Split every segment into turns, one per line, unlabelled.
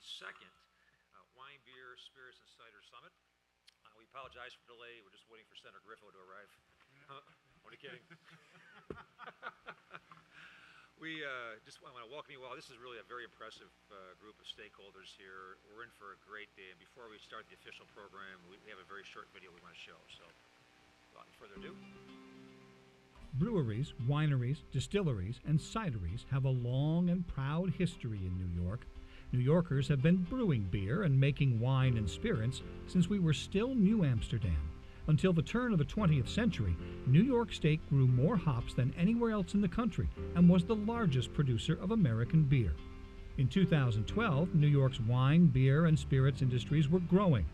second Wine, Beer, Spirits, and Cider Summit. We apologize for delay. We're just waiting for Senator Griffo to arrive. Only kidding. We just want to welcome you all. This is really a very impressive group of stakeholders here. We're in for a great day. And before we start the official program, we have a very short video we want to show. So without any further ado.
Breweries, wineries, distilleries, and cideries have a long and proud history in New York. New Yorkers have been brewing beer and making wine and spirits since we were still New Amsterdam. Until the turn of the 20th century, New York State grew more hops than anywhere else in the country and was the largest producer of American beer. In 2012, New York's wine, beer, and spirits industries were growing.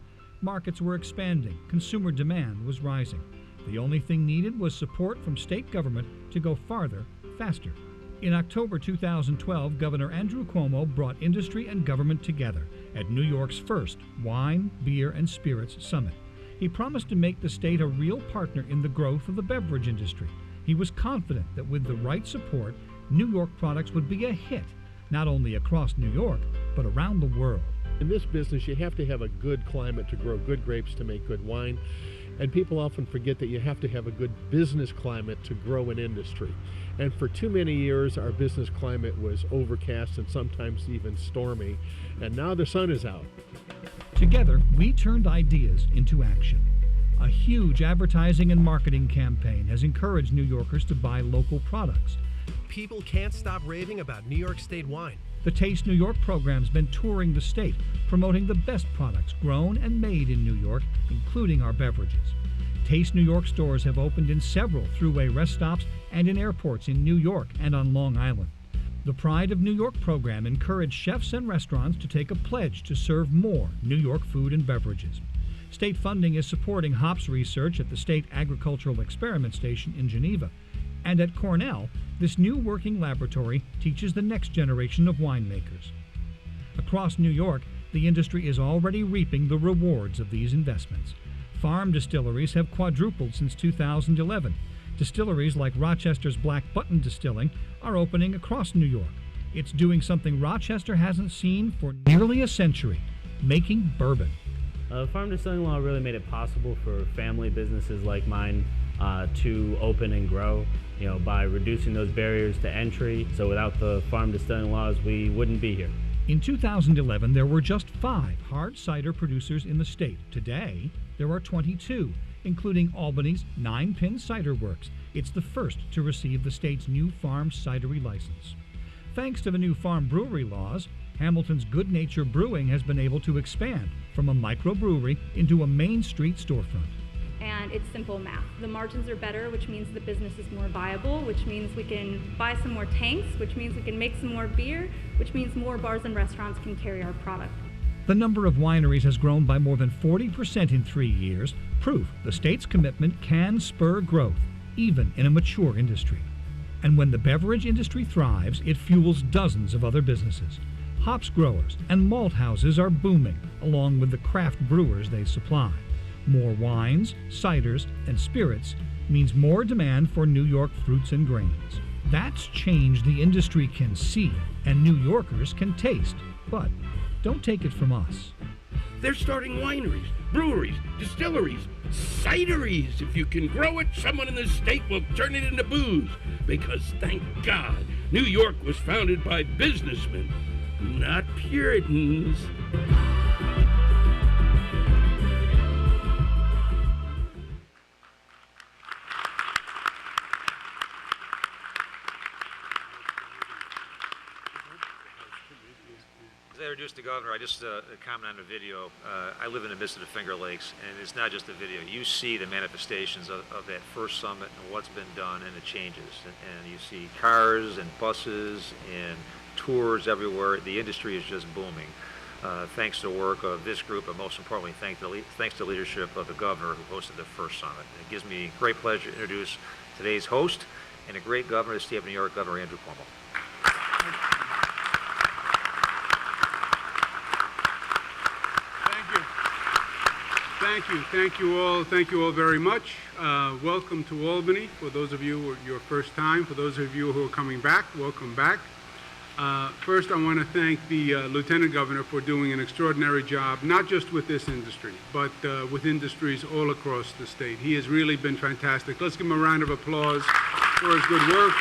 Markets were expanding. Consumer demand was rising. The only thing needed was support from state government to go farther, faster. In October 2012, Governor Andrew Cuomo brought industry and government together at New York's first Wine, Beer, and Spirits Summit. He promised to make the state a real partner in the growth of the beverage industry. He was confident that with the right support, New York products would be a hit, not only across New York, but around the world.
In this business, you have to have a good climate to grow good grapes to make good wine. And people often forget that you have to have a good business climate to grow an industry. And for too many years, our business climate was overcast and sometimes even stormy. And now the sun is out.
Together, we turned ideas into action. A huge advertising and marketing campaign has encouraged New Yorkers to buy local products.
People can't stop raving about New York State wine.
The Taste New York program's been touring the state, promoting the best products grown and made in New York, including our beverages. Taste New York stores have opened in several thruway rest stops and in airports in New York and on Long Island. The Pride of New York program encouraged chefs and restaurants to take a pledge to serve more New York food and beverages. State funding is supporting hops research at the State Agricultural Experiment Station in Geneva. And at Cornell, this new working laboratory teaches the next generation of winemakers. Across New York, the industry is already reaping the rewards of these investments. Farm distilleries have quadrupled since 2011. Distilleries like Rochester's Black Button Distilling are opening across New York. It's doing something Rochester hasn't seen for nearly a century, making bourbon.
Farm distilling law really made it possible for family businesses like mine to open and grow, by reducing those barriers to entry. So without the farm distilling laws, we wouldn't be here.
In 2011, there were just 5 hard cider producers in the state. Today, there are 22, including Albany's 9 Pin Cider Works. It's the first to receive the state's new farm cidery license. Thanks to the new farm brewery laws, Hamilton's Good Nature Brewing has been able to expand from a microbrewery into a Main Street storefront.
And it's simple math. The margins are better, which means the business is more viable, which means we can buy some more tanks, which means we can make some more beer, which means more bars and restaurants can carry our product.
The number of wineries has grown by more than 40% in 3 years, proof the state's commitment can spur growth, even in a mature industry. And when the beverage industry thrives, it fuels dozens of other businesses. Hops growers and malt houses are booming, along with the craft brewers they supply. More wines, ciders, and spirits means more demand for New York fruits and grains. That's change the industry can see and New Yorkers can taste. But don't take it from us.
They're starting wineries, breweries, distilleries, cideries. If you can grow it, someone in this state will turn it into booze. Because thank God, New York was founded by businessmen, not Puritans.
As I introduced the governor, I just comment on the video. I live in the midst of the Finger Lakes, and it's not just a video. You see the manifestations of that first summit and what's been done and the changes. And you see cars and buses and tours everywhere. The industry is just booming. Thanks to the work of this group, but most importantly, thanks to the leadership of the governor who hosted the first summit. It gives me great pleasure to introduce today's host and a great governor of the state of New York, Governor Andrew Cuomo.
Thank you all very much. Welcome to Albany. For those of you who are your first time, for those of you who are coming back, welcome back. First, I want to thank the Lieutenant Governor for doing an extraordinary job, not just with this industry, but with industries all across the state. He has really been fantastic. Let's give him a round of applause for his good work.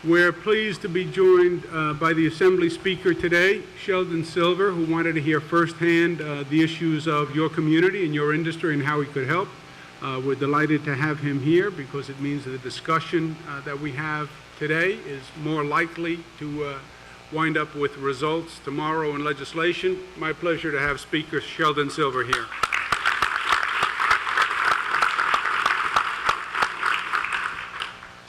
We're pleased to be joined by the Assembly Speaker today, Sheldon Silver, who wanted to hear firsthand the issues of your community and your industry and how he could help. We're delighted to have him here because it means that the discussion that we have today is more likely to wind up with results tomorrow in legislation. My pleasure to have Speaker Sheldon Silver here.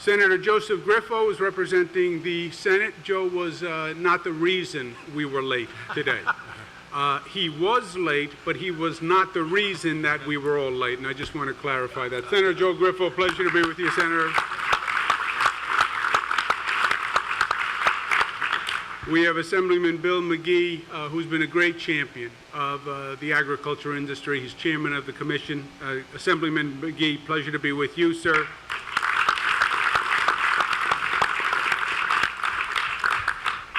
Senator Joseph Griffo is representing the Senate. Joe was not the reason we were late today. He was late, but he was not the reason that we were all late, and I just want to clarify that. Senator Joe Griffo, pleasure to be with you, Senator. We have Assemblyman Bill McGee, who's been a great champion of the agriculture industry. He's chairman of the commission. Assemblyman McGee, pleasure to be with you, sir.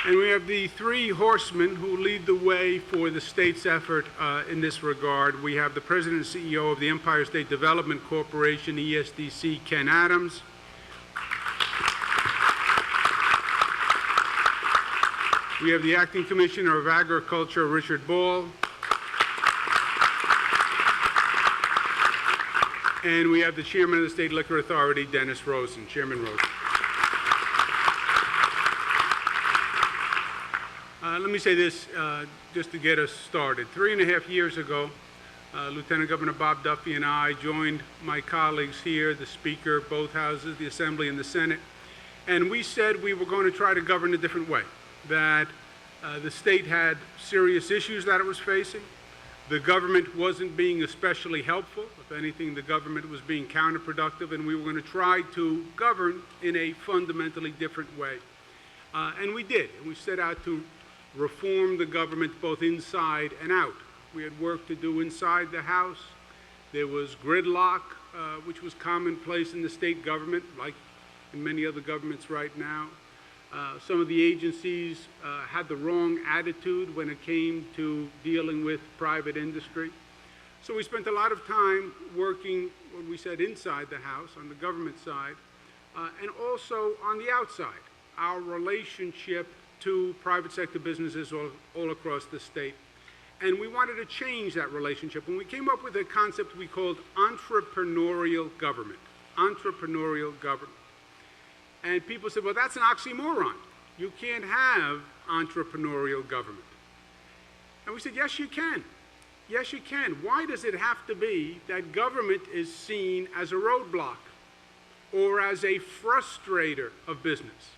And we have the three horsemen who lead the way for the state's effort in this regard. We have the President and CEO of the Empire State Development Corporation, ESDC, Ken Adams. We have the Acting Commissioner of Agriculture, Richard Ball. And we have the Chairman of the State Liquor Authority, Dennis Rosen. Chairman Rosen. Let me say this just to get us started. 3.5 years ago, Lieutenant Governor Bob Duffy and I joined my colleagues here, the Speaker, both houses, the Assembly and the Senate, and we said we were going to try to govern a different way, that the state had serious issues that it was facing. The government wasn't being especially helpful. If anything, the government was being counterproductive, and we were going to try to govern in a fundamentally different way. And we did, and we set out to reform the government both inside and out. We had work to do inside the House. There was gridlock, which was commonplace in the state government, like in many other governments right now. Some of the agencies had the wrong attitude when it came to dealing with private industry. So we spent a lot of time working, what we said, inside the House, on the government side, and also on the outside, our relationship to private sector businesses all across the state. And we wanted to change that relationship. And we came up with a concept we called entrepreneurial government. Entrepreneurial government. And people said, well, that's an oxymoron. You can't have entrepreneurial government. And we said, yes, you can. Yes, you can. Why does it have to be that government is seen as a roadblock or as a frustrator of business?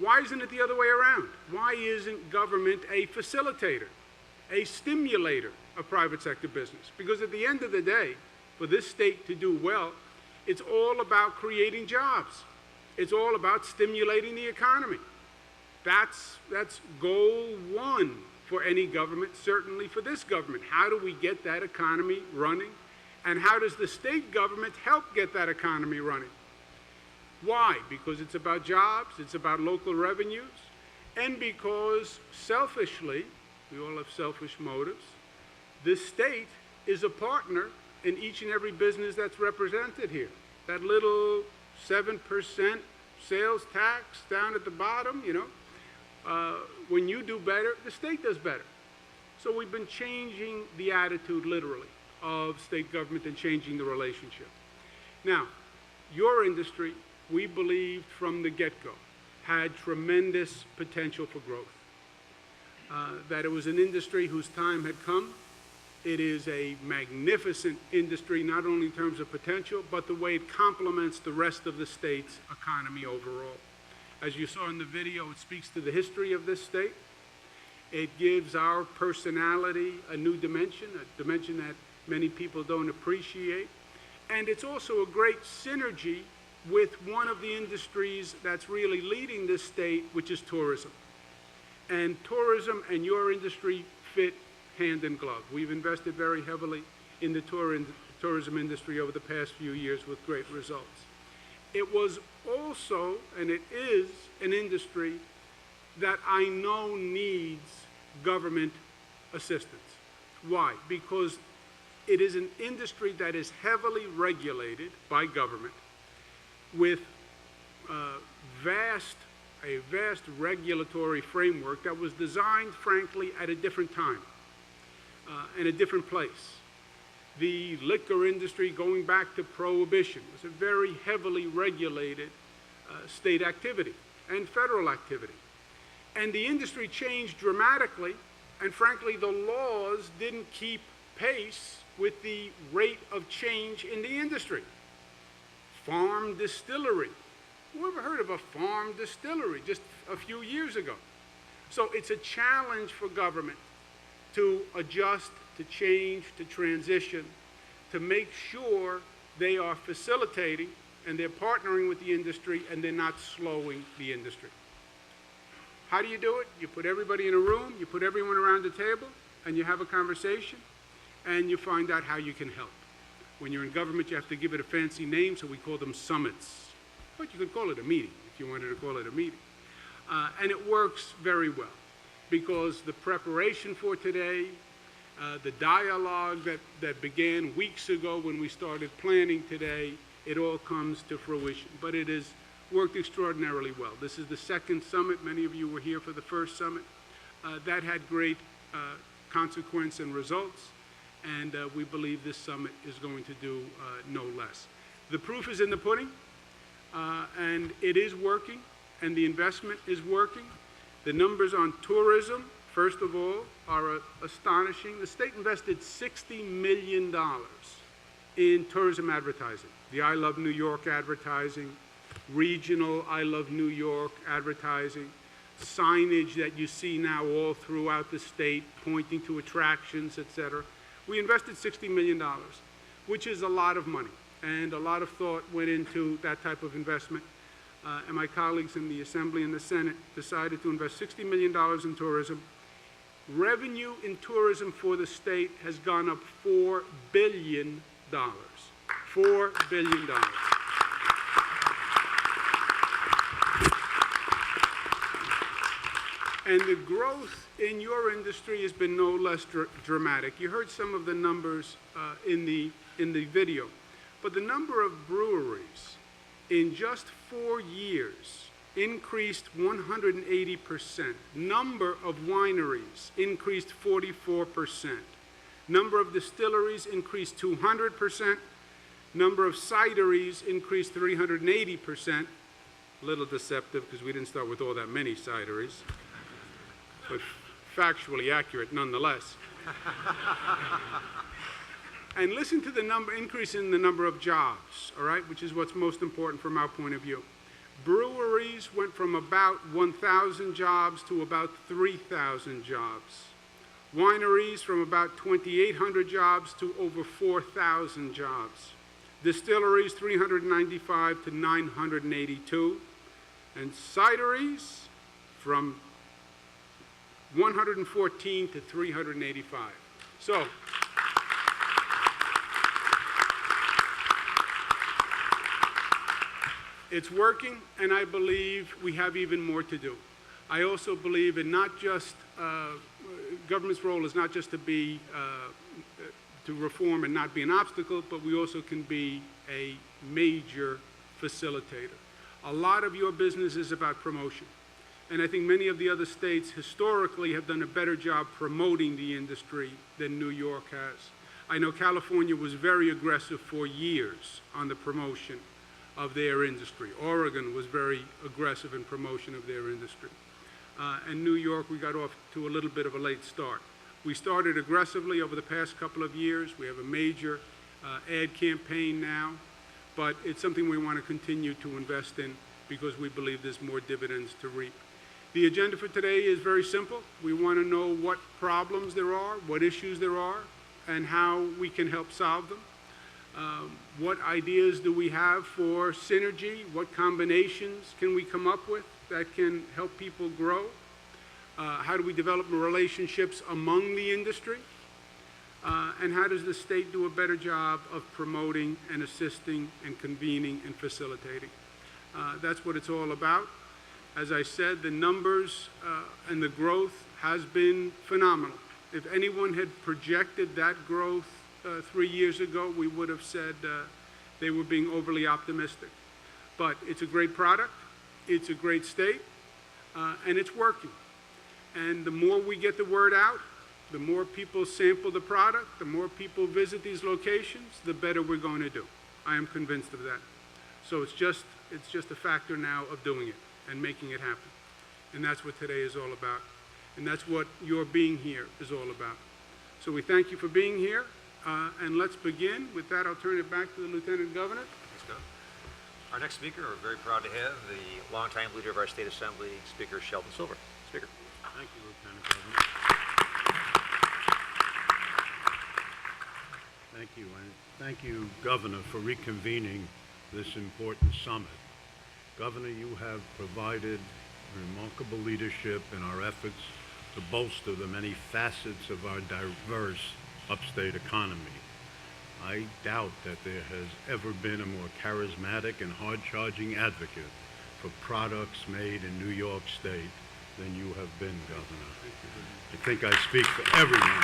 Why isn't it the other way around? Why isn't government a facilitator, a stimulator of private sector business? Because at the end of the day, for this state to do well, it's all about creating jobs. It's all about stimulating the economy. That's goal one for any government, certainly for this government. How do we get that economy running? And how does the state government help get that economy running? Why? Because it's about jobs, it's about local revenues, and because selfishly, we all have selfish motives, the state is a partner in each and every business that's represented here. That little 7% sales tax down at the bottom, when you do better, the state does better. So we've been changing the attitude, literally, of state government and changing the relationship. Now, your industry, we believed from the get-go, had tremendous potential for growth. That it was an industry whose time had come. It is a magnificent industry, not only in terms of potential, but the way it complements the rest of the state's economy overall. As you saw in the video, it speaks to the history of this state. It gives our personality a new dimension, a dimension that many people don't appreciate. And it's also a great synergy with one of the industries that's really leading this state, which is tourism. And tourism and your industry fit hand in glove. We've invested very heavily in the tourism industry over the past few years with great results. It was also, and it is, an industry that I know needs government assistance. Why? Because it is an industry that is heavily regulated by government with a vast regulatory framework that was designed, frankly, at a different time and a different place. The liquor industry, going back to Prohibition, was a very heavily regulated state activity and federal activity. And the industry changed dramatically, and frankly, the laws didn't keep pace with the rate of change in the industry. Farm distillery. Who ever heard of a farm distillery just a few years ago? So it's a challenge for government to adjust, to change, to transition, to make sure they are facilitating and they're partnering with the industry and they're not slowing the industry. How do you do it? You put everybody in a room, you put everyone around the table, and you have a conversation, and you find out how you can help. When you're in government, you have to give it a fancy name, so we call them summits. But you could call it a meeting, if you wanted to call it a meeting. And it works very well, because the preparation for today, the dialogue that began weeks ago when we started planning today, it all comes to fruition. But it has worked extraordinarily well. This is the second summit. Many of you were here for the first summit. That had great consequence and results, and we believe this summit is going to do no less. The proof is in the pudding, and it is working, and the investment is working. The numbers on tourism, first of all, are astonishing. The state invested $60 million in tourism advertising. The I Love New York advertising, regional I Love New York advertising, signage that you see now all throughout the state pointing to attractions, etc. We invested $60 million, which is a lot of money, and a lot of thought went into that type of investment. And my colleagues in the Assembly and the Senate decided to invest $60 million in tourism. Revenue in tourism for the state has gone up $4 billion. $4 billion. And the growth in your industry has been no less dramatic. You heard some of the numbers in the video, but the number of breweries in just 4 years increased 180%. Number of wineries increased 44%. Number of distilleries increased 200%. Number of cideries increased 380%. A little deceptive because we didn't start with all that many cideries, but factually accurate nonetheless. And listen to the increase in the number of jobs, all right, which is what's most important from our point of view. Breweries went from about 1,000 jobs to about 3,000 jobs. Wineries from about 2,800 jobs to over 4,000 jobs. Distilleries 395 to 982. And cideries from 114 to 385. So, it's working, and I believe we have even more to do. I also believe in not just, government's role is not just to reform and not be an obstacle, but we also can be a major facilitator. A lot of your business is about promotion. And I think many of the other states historically have done a better job promoting the industry than New York has. I know California was very aggressive for years on the promotion of their industry. Oregon was very aggressive in promotion of their industry. And New York, we got off to a little bit of a late start. We started aggressively over the past couple of years. We have a major ad campaign now, but it's something we want to continue to invest in because we believe there's more dividends to reap. The agenda for today is very simple. We want to know what problems there are, what issues there are, and how we can help solve them. What ideas do we have for synergy? What combinations can we come up with that can help people grow? How do we develop relationships among the industry? And how does the state do a better job of promoting and assisting and convening and facilitating? That's what it's all about. As I said, the numbers and the growth has been phenomenal. If anyone had projected that growth 3 years ago, we would have said they were being overly optimistic. But it's a great product, it's a great state, and it's working. And the more we get the word out, the more people sample the product, the more people visit these locations, the better we're going to do. I am convinced of that. So it's just a factor now of doing it and making it happen. And that's what today is all about. And that's what your being here is all about. So we thank you for being here, and let's begin. With that, I'll turn it back to the Lieutenant Governor.
Let's go. Our next speaker, we're very proud to have the longtime leader of our state assembly, Speaker Sheldon Silver. Speaker.
Thank you, Lieutenant Governor. Thank you, and thank you, Governor, for reconvening this important summit. Governor, you have provided remarkable leadership in our efforts to bolster the many facets of our diverse upstate economy. I doubt that there has ever been a more charismatic and hard-charging advocate for products made in New York State than you have been, Governor. I think I speak for everyone.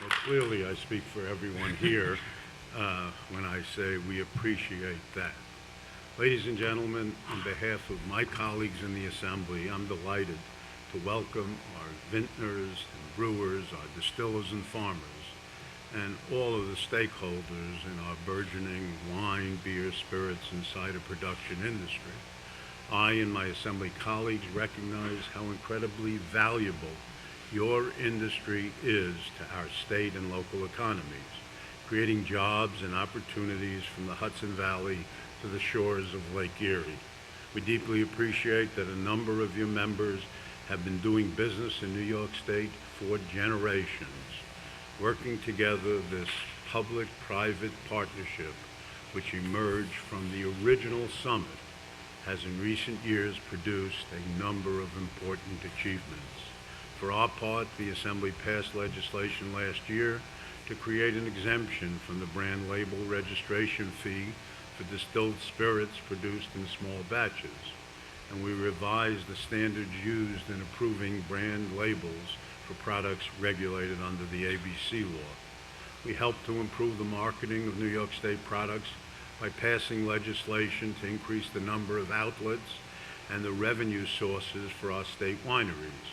Well, clearly I speak for everyone here when I say we appreciate that. Ladies and gentlemen, on behalf of my colleagues in the Assembly, I'm delighted to welcome our vintners and brewers, our distillers and farmers, and all of the stakeholders in our burgeoning wine, beer, spirits, and cider production industry. I and my Assembly colleagues recognize how incredibly valuable your industry is to our state and local economies, creating jobs and opportunities from the Hudson Valley to the shores of Lake Erie. We deeply appreciate that a number of your members have been doing business in New York State for generations. Working together, this public-private partnership, which emerged from the original summit, has in recent years produced a number of important achievements. For our part, the Assembly passed legislation last year to create an exemption from the brand label registration fee for distilled spirits produced in small batches, and we revised the standards used in approving brand labels for products regulated under the ABC law. We helped to improve the marketing of New York State products by passing legislation to increase the number of outlets and the revenue sources for our state wineries.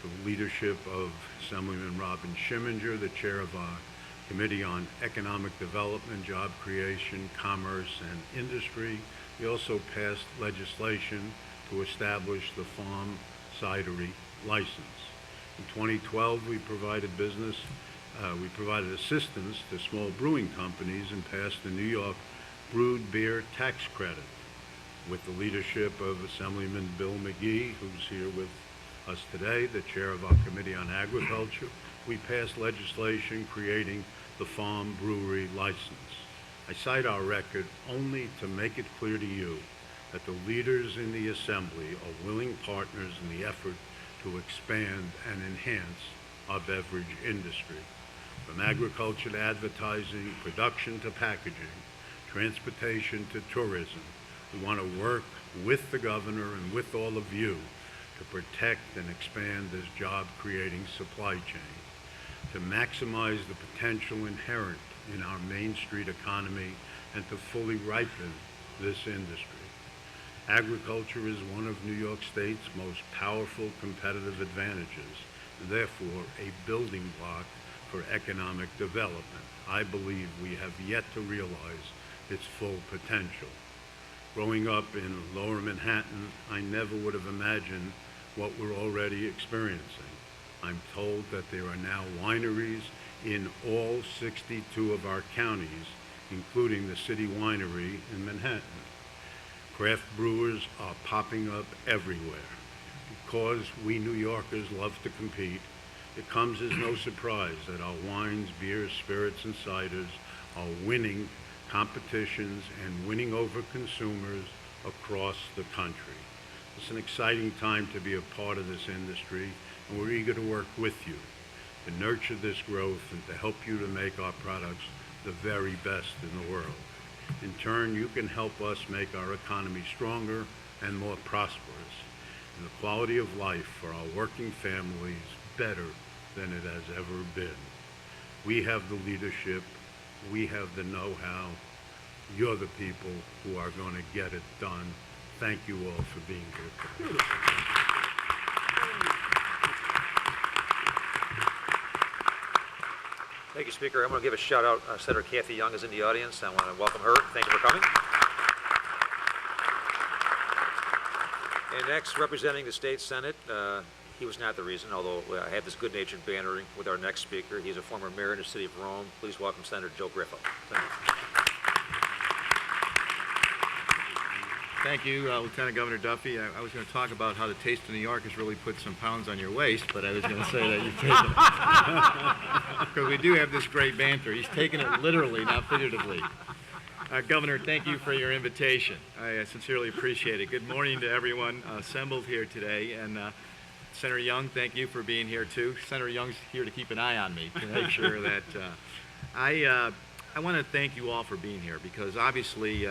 The leadership of Assemblyman Robin Schimminger, the chair of our Committee on Economic Development, Job Creation, Commerce, and Industry, we also passed legislation to establish the farm cidery license. In 2012, we provided assistance to small brewing companies and passed the New York Brewed Beer Tax Credit. With the leadership of Assemblyman Bill McGee, who's here with us today, the chair of our Committee on Agriculture, we passed legislation creating the farm brewery license. I cite our record only to make it clear to you that the leaders in the Assembly are willing partners in the effort to expand and enhance our beverage industry. From agriculture to advertising, production to packaging, transportation to tourism, we want to work with the governor and with all of you to protect and expand this job-creating supply chain, to maximize the potential inherent in our Main Street economy, and to fully ripen this industry. Agriculture is one of New York State's most powerful competitive advantages, and therefore a building block for economic development. I believe we have yet to realize its full potential. Growing up in Lower Manhattan, I never would have imagined what we're already experiencing. I'm told that there are now wineries in all 62 of our counties, including the City Winery in Manhattan. Craft brewers are popping up everywhere. Because we New Yorkers love to compete, it comes as no surprise that our wines, beers, spirits, and ciders are winning competitions and winning over consumers across the country. It's an exciting time to be a part of this industry, and we're eager to work with you to nurture this growth and to help you to make our products the very best in the world. In turn, you can help us make our economy stronger and more prosperous, and the quality of life for our working families better than it has ever been. We have the leadership, we have the know-how, you're the people who are going to get it done. Thank you all for being here today.
Thank you, Speaker. I'm going to give a shout out. Senator Kathy Young is in the audience. I want to welcome her. Thank you for coming. And next, representing the state Senate, he was not the reason, although I had this good-natured bantering with our next speaker. He's a former mayor in the city of Rome. Please welcome Senator Joe Griffo. Thank you.
Thank you, Lieutenant Governor Duffy. I was going to talk about how the taste of New York has really put some pounds on your waist, but I was going to say that you've taken it. Because we do have this great banter. He's taken it literally, not figuratively. Governor, thank you for your invitation. I sincerely appreciate it. Good morning to everyone assembled here today. And Senator Young, thank you for being here too. Senator Young's here to keep an eye on me to make sure that I want to thank you all for being here, because obviously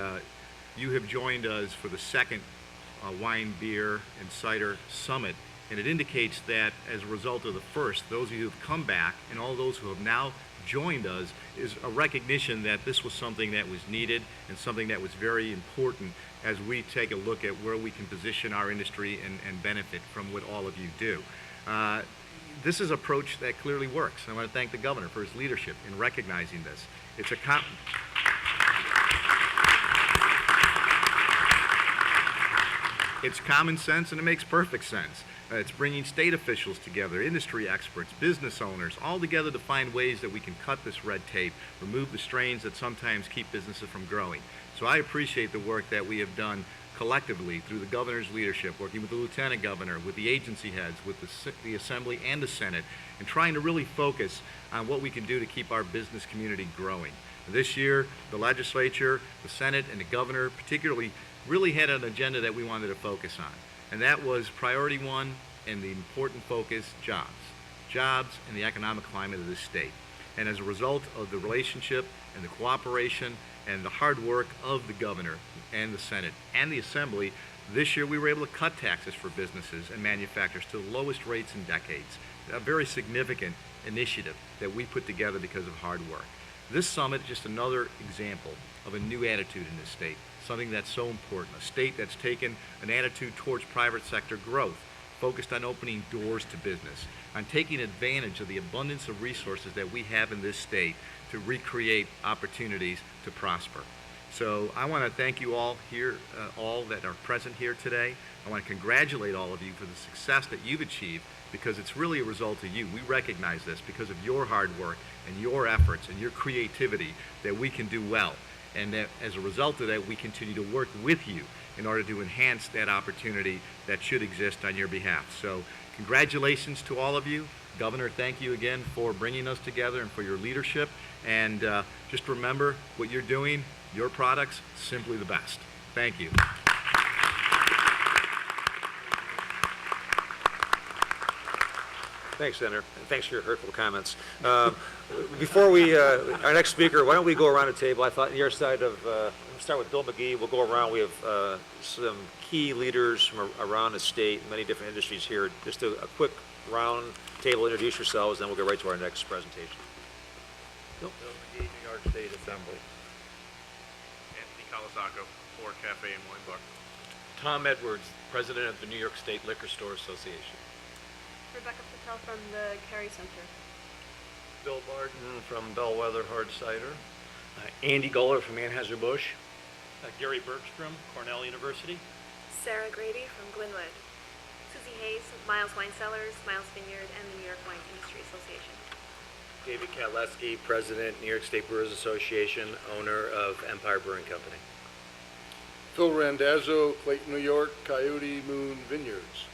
you have joined us for the second Wine, Beer, and Cider Summit, and it indicates that as a result of the first, those of you who have come back and all those who have now joined us is a recognition that this was something that was needed and something that was very important as we take a look at where we can position our industry and benefit from what all of you do. This is an approach that clearly works. I want to thank the governor for his leadership in recognizing this. It's common sense, and it makes perfect sense. It's bringing state officials together, industry experts, business owners, all together to find ways that we can cut this red tape, remove the strains that sometimes keep businesses from growing. So I appreciate the work that we have done collectively through the governor's leadership, working with the lieutenant governor, with the agency heads, with the Assembly and the Senate, and trying to really focus on what we can do to keep our business community growing. This year, the legislature, the Senate, and the governor particularly really had an agenda that we wanted to focus on. And that was priority one, and the important focus, jobs. Jobs and the economic climate of this state. And as a result of the relationship and the cooperation and the hard work of the governor and the Senate and the Assembly, this year we were able to cut taxes for businesses and manufacturers to the lowest rates in decades. A very significant initiative that we put together because of hard work. This summit is just another example of a new attitude in this state, something that's so important, a state that's taken an attitude towards private sector growth, focused on opening doors to business, on taking advantage of the abundance of resources that we have in this state to recreate opportunities to prosper. So I want to thank you all here, all that are present here today. I want to congratulate all of you for the success that you've achieved, because it's really a result of you. We recognize this because of your hard work and your efforts and your creativity that we can do well. And that as a result of that, we continue to work with you in order to enhance that opportunity that should exist on your behalf. So congratulations to all of you. Governor, thank you again for bringing us together and for your leadership. And just remember what you're doing, your products, simply the best. Thank you.
Thanks, Senator, and thanks for your hurtful comments. Before we, our next speaker, why don't we go around the table? I thought on your side of, we'll start with Bill McGee. We'll go around. We have some key leaders from around the state, many different industries here. Just a quick round table, introduce yourselves, then we'll go right to our next presentation.
Bill McGee, New York State Assembly. Anthony Calasaco, for Cafe and Wine Bar.
Tom Edwards, President of the New York State Liquor Store Association.
Rebecca Patel from the Carey Center.
Bill Barton from Bellwether Hard Cider. Andy Goller from Anheuser-Busch.
Gary Bergstrom, Cornell University.
Sarah Grady from Glenwood. Susie Hayes, Miles Wine Cellars, Miles Vineyard, and the New York Wine Industry Association.
David Katleski, President, New York State Brewers Association, owner of Empire Brewing Company.
Phil Randazzo, Clayton, New York, Coyote Moon Vineyards.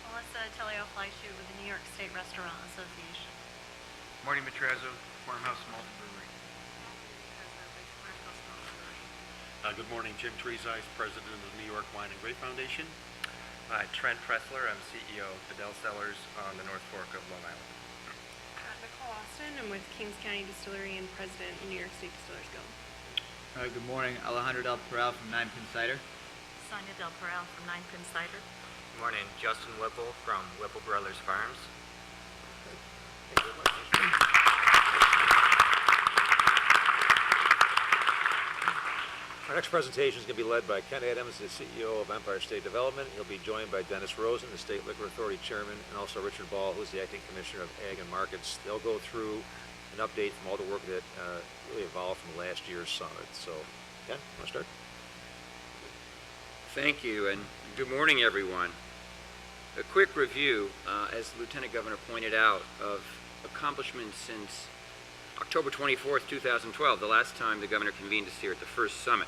Melissa Teleo-Fleischute with the New York State Restaurant Association.
Marty Matrazo, Farmhouse Malt Brewery.
Good morning, Jim Treesize, President of the New York Wine and Grape Foundation.
Trent Pressler, I'm CEO of Bedell Cellars on the North Fork of Long Island.
Nicole Austin, I'm with Kings County Distillery and President of New York State Distillers Guild.
Good morning, Alejandro Del Peral from Nine Pin Cider.
Sonia Del Peral from Nine Pin Cider.
Good morning, Justin Whipple from Whipple Brothers Farms.
Our next presentation is going to be led by Ken Adams, the CEO of Empire State Development. He'll be joined by Dennis Rosen, the State Liquor Authority Chairman, and also Richard Ball, who's the Acting Commissioner of Ag and Markets. They'll go through an update from all the work that really evolved from last year's summit. So, Ken, want to start?
Thank you, and good morning, everyone. A quick review, as the Lieutenant Governor pointed out, of accomplishments since October 24th, 2012, the last time the Governor convened us here at the first summit.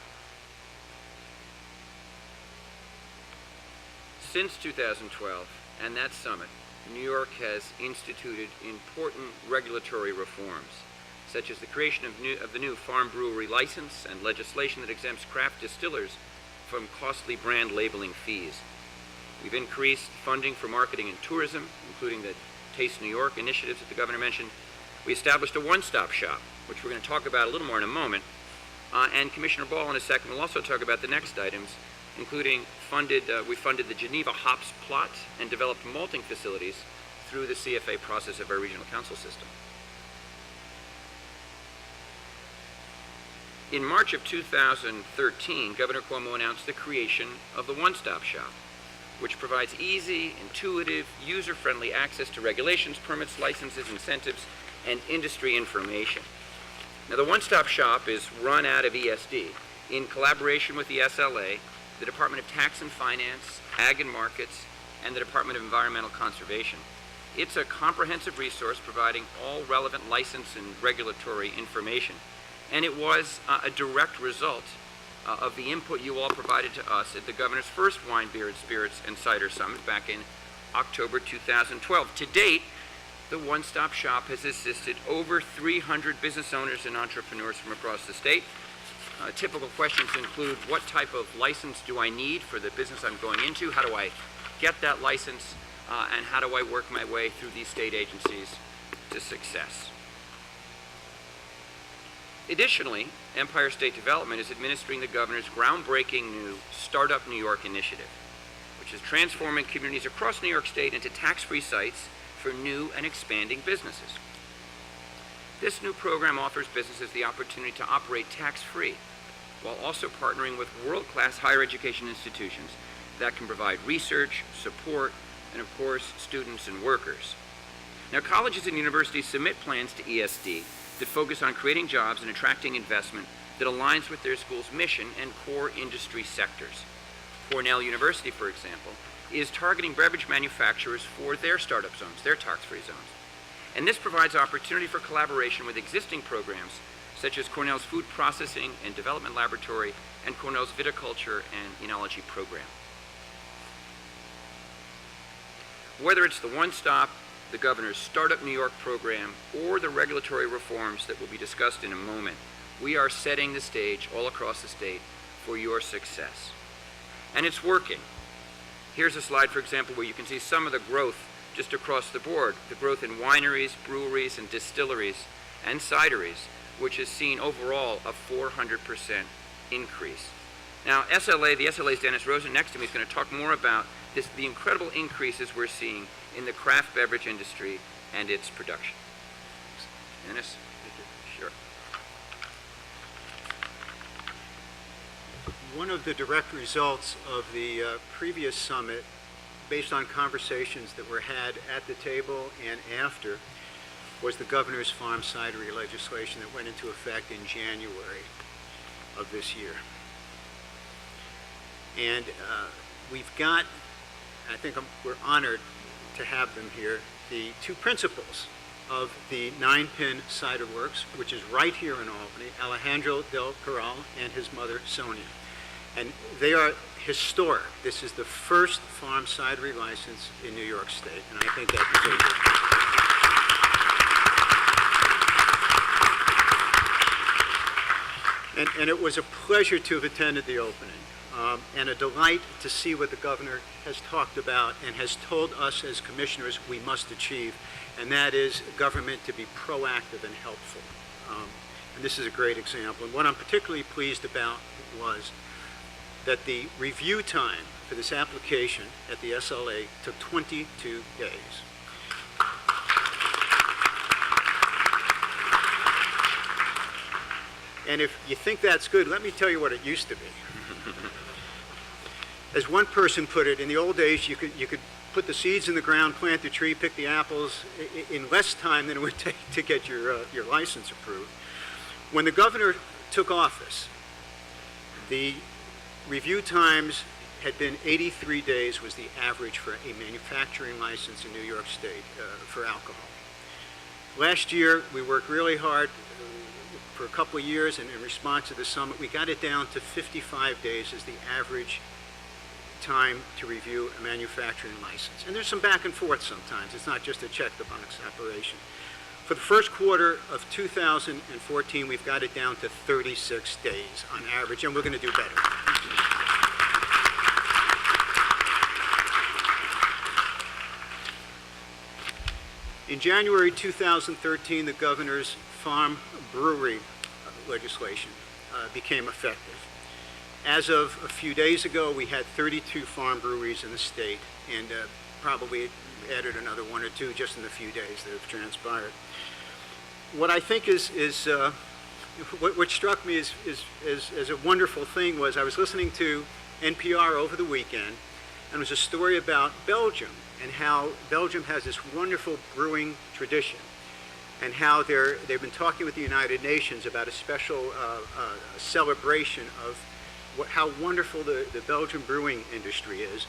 Since 2012 and that summit, New York has instituted important regulatory reforms, such as the creation of the new farm brewery license and legislation that exempts craft distillers from costly brand labeling fees. We've increased funding for marketing and tourism, including the Taste New York initiatives that the Governor mentioned. We established a one-stop shop, which we're going to talk about a little more in a moment, and Commissioner Ball in a second will also talk about the next items, including we funded the Geneva hops plot and developed malting facilities through the CFA process of our regional council system. In March of 2013, Governor Cuomo announced the creation of the One-Stop Shop, which provides easy, intuitive, user-friendly access to regulations, permits, licenses, incentives, and industry information. Now, the One-Stop Shop is run out of ESD in collaboration with the SLA, the Department of Tax and Finance, Ag and Markets, and the Department of Environmental Conservation. It's a comprehensive resource providing all relevant license and regulatory information. And it was a direct result of the input you all provided to us at the Governor's first Wine, Beer, and Spirits and Cider Summit back in October 2012. To date, the One-Stop Shop has assisted over 300 business owners and entrepreneurs from across the state. Typical questions include, what type of license do I need for the business I'm going into? How do I get that license? And how do I work my way through these state agencies to success? Additionally, Empire State Development is administering the Governor's groundbreaking new Startup New York initiative, which is transforming communities across New York State into tax-free sites for new and expanding businesses. This new program offers businesses the opportunity to operate tax-free, while also partnering with world-class higher education institutions that can provide research, support, and of course, students and workers. Now, colleges and universities submit plans to ESD that focus on creating jobs and attracting investment that aligns with their school's mission and core industry sectors. Cornell University, for example, is targeting beverage manufacturers for their startup zones, their tax-free zones. And this provides opportunity for collaboration with existing programs such as Cornell's Food Processing and Development Laboratory and Cornell's Viticulture and Enology program. Whether it's the One-Stop, the Governor's Startup New York program, or the regulatory reforms that will be discussed in a moment, we are setting the stage all across the state for your success. And it's working. Here's a slide, for example, where you can see some of the growth just across the board, the growth in wineries, breweries, and distilleries, and cideries, which has seen overall a 400% increase. Now, the SLA's Dennis Rosen next to me is going to talk more about the incredible increases we're seeing in the craft beverage industry and its production. Dennis? Sure.
One of the direct results of the previous summit, based on conversations that were had at the table and after, was the Governor's farm cidery legislation that went into effect in January of this year. And we've got, I think we're honored to have them here, the two principals of the Nine Pin Cider Works, which is right here in Albany, Alejandro Del Peral and his mother, Sonia. And they are historic. This is the first farm cidery license in New York State, and I think that deserves it. And it was a pleasure to have attended the opening, and a delight to see what the governor has talked about and has told us as commissioners we must achieve, and that is government to be proactive and helpful. And this is a great example. And what I'm particularly pleased about was that the review time for this application at the SLA took 22 days. And if you think that's good, let me tell you what it used to be. As one person put it, in the old days, you could put the seeds in the ground, plant the tree, pick the apples in less time than it would take to get your license approved. When the governor took office, the review times had been 83 days was the average for a manufacturing license in New York State for alcohol. Last year, we worked really hard for a couple of years, and in response to the summit, we got it down to 55 days as the average time to review a manufacturing license. And there's some back and forth sometimes. It's not just a check-the-box operation. For the first quarter of 2014, we've got it down to 36 days on average, and we're going to do better. In January 2013, the governor's farm brewery legislation became effective. As of a few days ago, we had 32 farm breweries in the state, and probably added another one or two just in the few days that have transpired. What I think what struck me as a wonderful thing was I was listening to NPR over the weekend, and it was a story about Belgium and how Belgium has this wonderful brewing tradition, and how they've been talking with the United Nations about a special celebration of how wonderful the Belgian brewing industry is,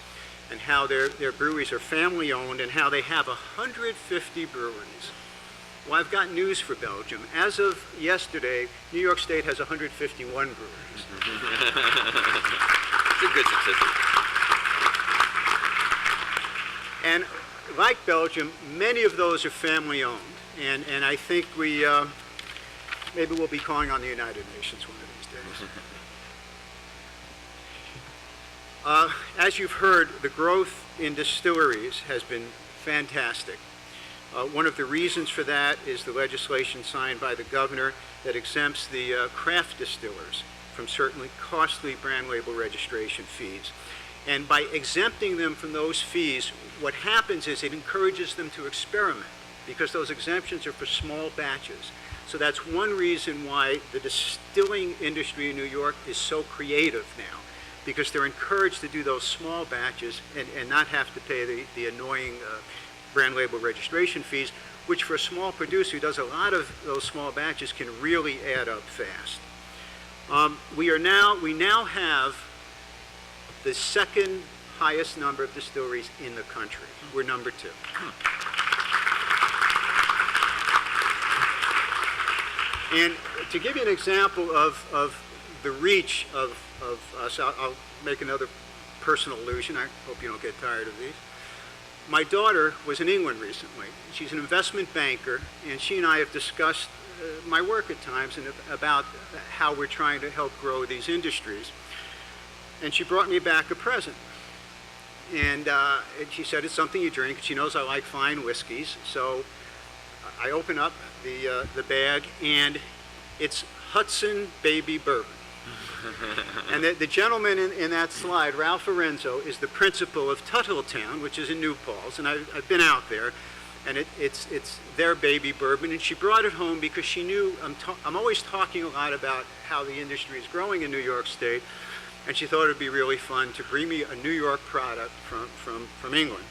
and how their breweries are family owned, and how they have 150 breweries. Well, I've got news for Belgium. As of yesterday, New York State has 151 breweries.
It's a good statistic.
And like Belgium, many of those are family owned. And I think maybe we'll be calling on the United Nations one of these days. As you've heard, the growth in distilleries has been fantastic. One of the reasons for that is the legislation signed by the governor that exempts the craft distillers from certainly costly brand label registration fees. And by exempting them from those fees, what happens is it encourages them to experiment, because those exemptions are for small batches. So that's one reason why the distilling industry in New York is so creative now, because they're encouraged to do those small batches and not have to pay the annoying brand label registration fees, which for a small producer who does a lot of those small batches can really add up fast. We now have the second highest number of distilleries in the country. We're number 2. And to give you an example of the reach of us, I'll make another personal allusion. I hope you don't get tired of these. My daughter was in England recently. She's an investment banker, and she and I have discussed my work at times and about how we're trying to help grow these industries. And she brought me back a present. And she said, it's something you drink. She knows I like fine whiskeys. So I open up the bag, and it's Hudson Baby Bourbon. And the gentleman in that slide, Ralph Lorenzo, is the principal of Tuttletown, which is in New Paltz, and I've been out there, and it's their baby bourbon, and she brought it home because she knew I'm always talking a lot about how the industry is growing in New York State, and she thought it'd be really fun to bring me a New York product from England.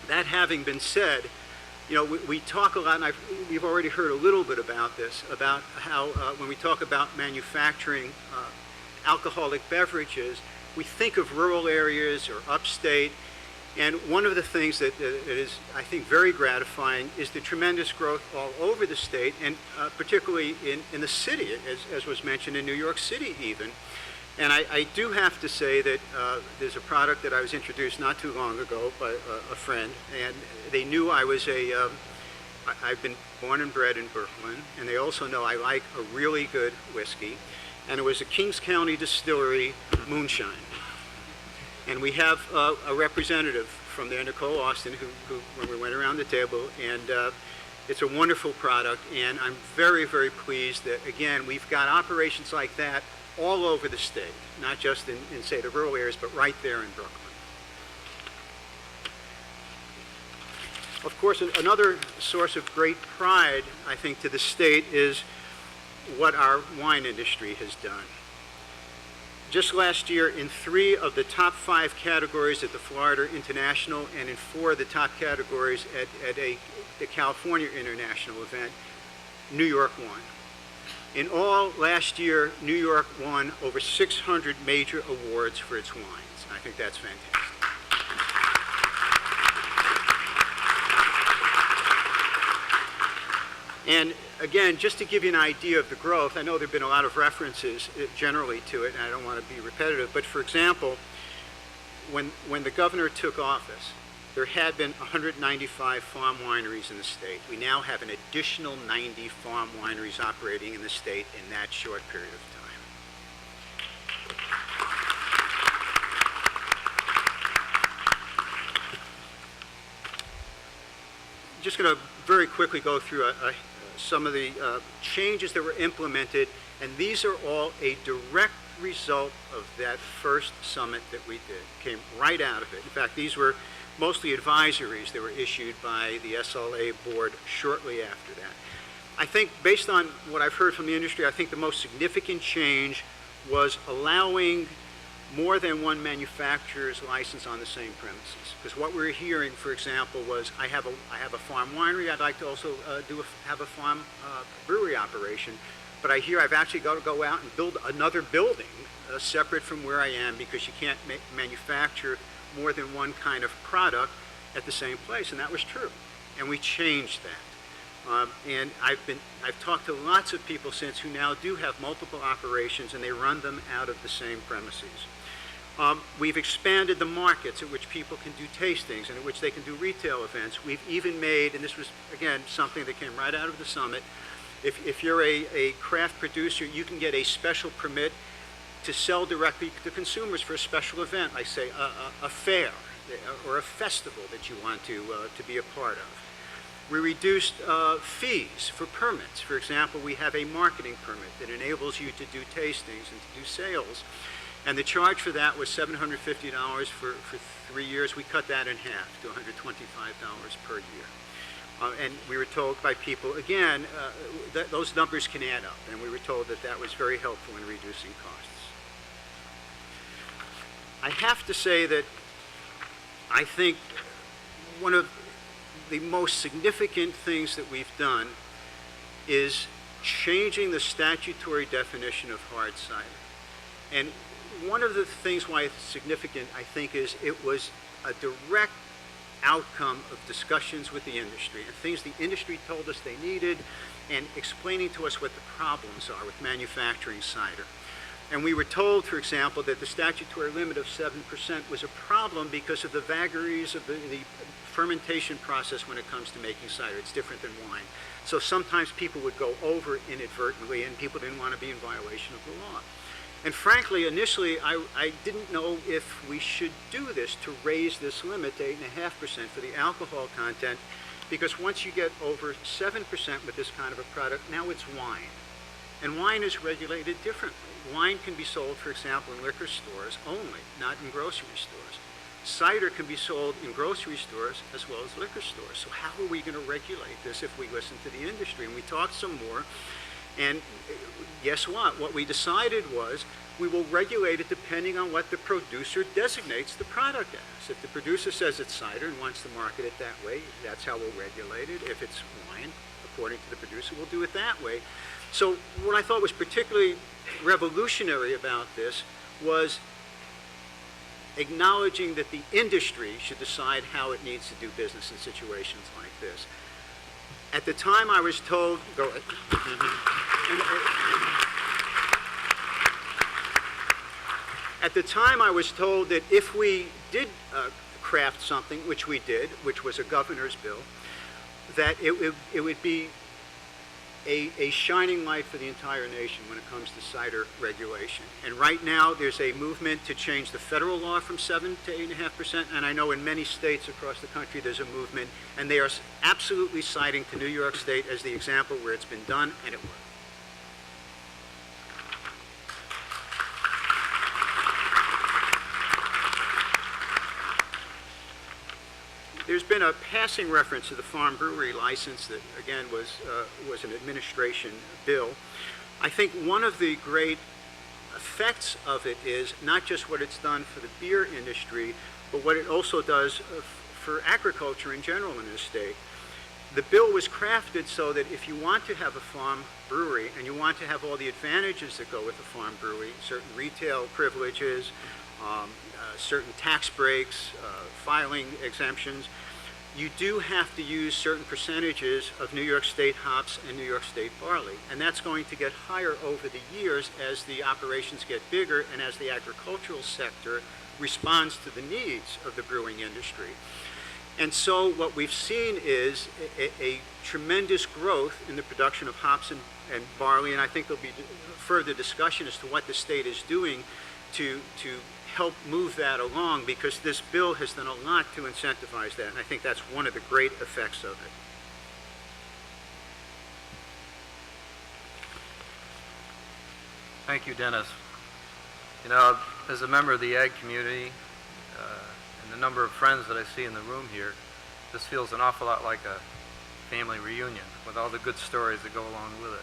That having been said, you know, we talk a lot, and we've already heard a little bit about this, about how when we talk about manufacturing alcoholic beverages, we think of rural areas or upstate, and one of the things that is, I think, very gratifying is the tremendous growth all over the state, and particularly in the city, as was mentioned in New York City even. And I do have to say that there's a product that I was introduced not too long ago by a friend, and they knew I was I've been born and bred in Brooklyn, and they also know I like a really good whiskey. and it was a Kings County Distillery moonshine. And we have a representative from there, Nicole Austin, who when we went around the table, and it's a wonderful product, and I'm very, very pleased that, again, we've got operations like that all over the state, not just in say, the rural areas, but right there in Brooklyn. Of course, another source of great pride, I think, to the state is what our wine industry has done. Just last year, in 3 of the top 5 categories at the Florida International and in 4 of the top categories at the California International event, New York won. In all, last year, New York won over 600 major awards for its wines. I think that's fantastic. And again, just to give you an idea of the growth, I know there have been a lot of references generally to it, and I don't want to be repetitive, but for example, when the governor took office, there had been 195 farm wineries in the state. We now have an additional 90 farm wineries operating in the state in that short period of time. Just going to very quickly go through some of the changes that were implemented, and these are all a direct result of that first summit that we did. Came right out of it. In fact, these were mostly advisories that were issued by the SLA board shortly after that. I think, based on what I've heard from the industry, I think the most significant change was allowing more than one manufacturer's license on the same premises. Because what we're hearing, for example, was I have a farm winery. I'd like to also have a farm brewery operation, but I hear I've actually got to go out and build another building separate from where I am, because you can't manufacture more than one kind of product at the same place, and that was true. And we changed that. And I've talked to lots of people since who now do have multiple operations, and they run them out of the same premises. We've expanded the markets at which people can do tastings and at which they can do retail events. We've even made, and this was, again, something that came right out of the summit, if you're a craft producer, you can get a special permit to sell directly to consumers for a special event, like say a fair or a festival that you want to be a part of. We reduced fees for permits. For example, we have a marketing permit that enables you to do tastings and to do sales. And the charge for that was $750 for 3 years. We cut that in half to $125 per year. And we were told by people, again, that those numbers can add up. And we were told that that was very helpful in reducing costs. I have to say that I think one of the most significant things that we've done is changing the statutory definition of hard cider. And one of the things why it's significant, I think, is it was a direct outcome of discussions with the industry and things the industry told us they needed, and explaining to us what the problems are with manufacturing cider. And we were told, for example, that the statutory limit of 7% was a problem because of the vagaries of the fermentation process when it comes to making cider. It's different than wine. So sometimes people would go over inadvertently, and people didn't want to be in violation of the law. And frankly, initially, I didn't know if we should do this, to raise this limit to 8.5% for the alcohol content, because once you get over 7% with this kind of a product, now it's wine. And wine is regulated differently. Wine can be sold, for example, in liquor stores only, not in grocery stores. Cider can be sold in grocery stores as well as liquor stores. So how are we going to regulate this if we listen to the industry? And we talked some more. And guess what? What we decided was we will regulate it depending on what the producer designates the product as. If the producer says it's cider and wants to market it that way, that's how we'll regulate it. If it's wine, according to the producer, we'll do it that way. So what I thought was particularly revolutionary about this was acknowledging that the industry should decide how it needs to do business in situations like this. At the time I was told, go ahead. At the time I was told that if we did craft something, which we did, which was a governor's bill, that it would be a shining light for the entire nation when it comes to cider regulation. And right now, there's a movement to change the federal law from 7 to 8.5%, and I know in many states across the country there's a movement, and they are absolutely citing to New York State as the example where it's been done and it worked. There's been a passing reference to the farm brewery license that, again, was an administration bill. I think one of the great effects of it is not just what it's done for the beer industry, but what it also does for agriculture in general in this state. The bill was crafted so that if you want to have a farm brewery and you want to have all the advantages that go with a farm brewery, certain retail privileges, certain tax breaks, filing exemptions, you do have to use certain percentages of New York State hops and New York State barley. And that's going to get higher over the years as the operations get bigger and as the agricultural sector responds to the needs of the brewing industry. And so what we've seen is a tremendous growth in the production of hops and barley, and I think there'll be further discussion as to what the state is doing to help move that along, because this bill has done a lot to incentivize that, and I think that's one of the great effects of it.
Thank you, Dennis. You know, as a member of the ag community and the number of friends that I see in the room here, this feels an awful lot like a family reunion with all the good stories that go along with it.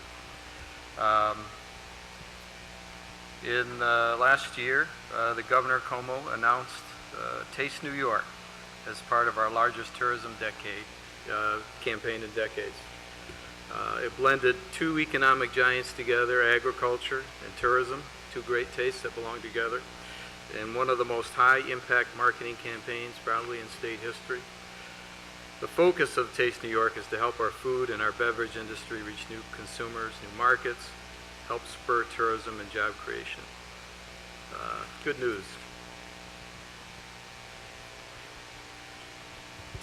In last year, the Governor Cuomo announced Taste New York as part of our largest tourism campaign in decades. It blended two economic giants together, agriculture and tourism, two great tastes that belong together, in one of the most high-impact marketing campaigns probably in state history. The focus of Taste New York is to help our food and our beverage industry reach new consumers, new markets, help spur tourism and job creation. Good news.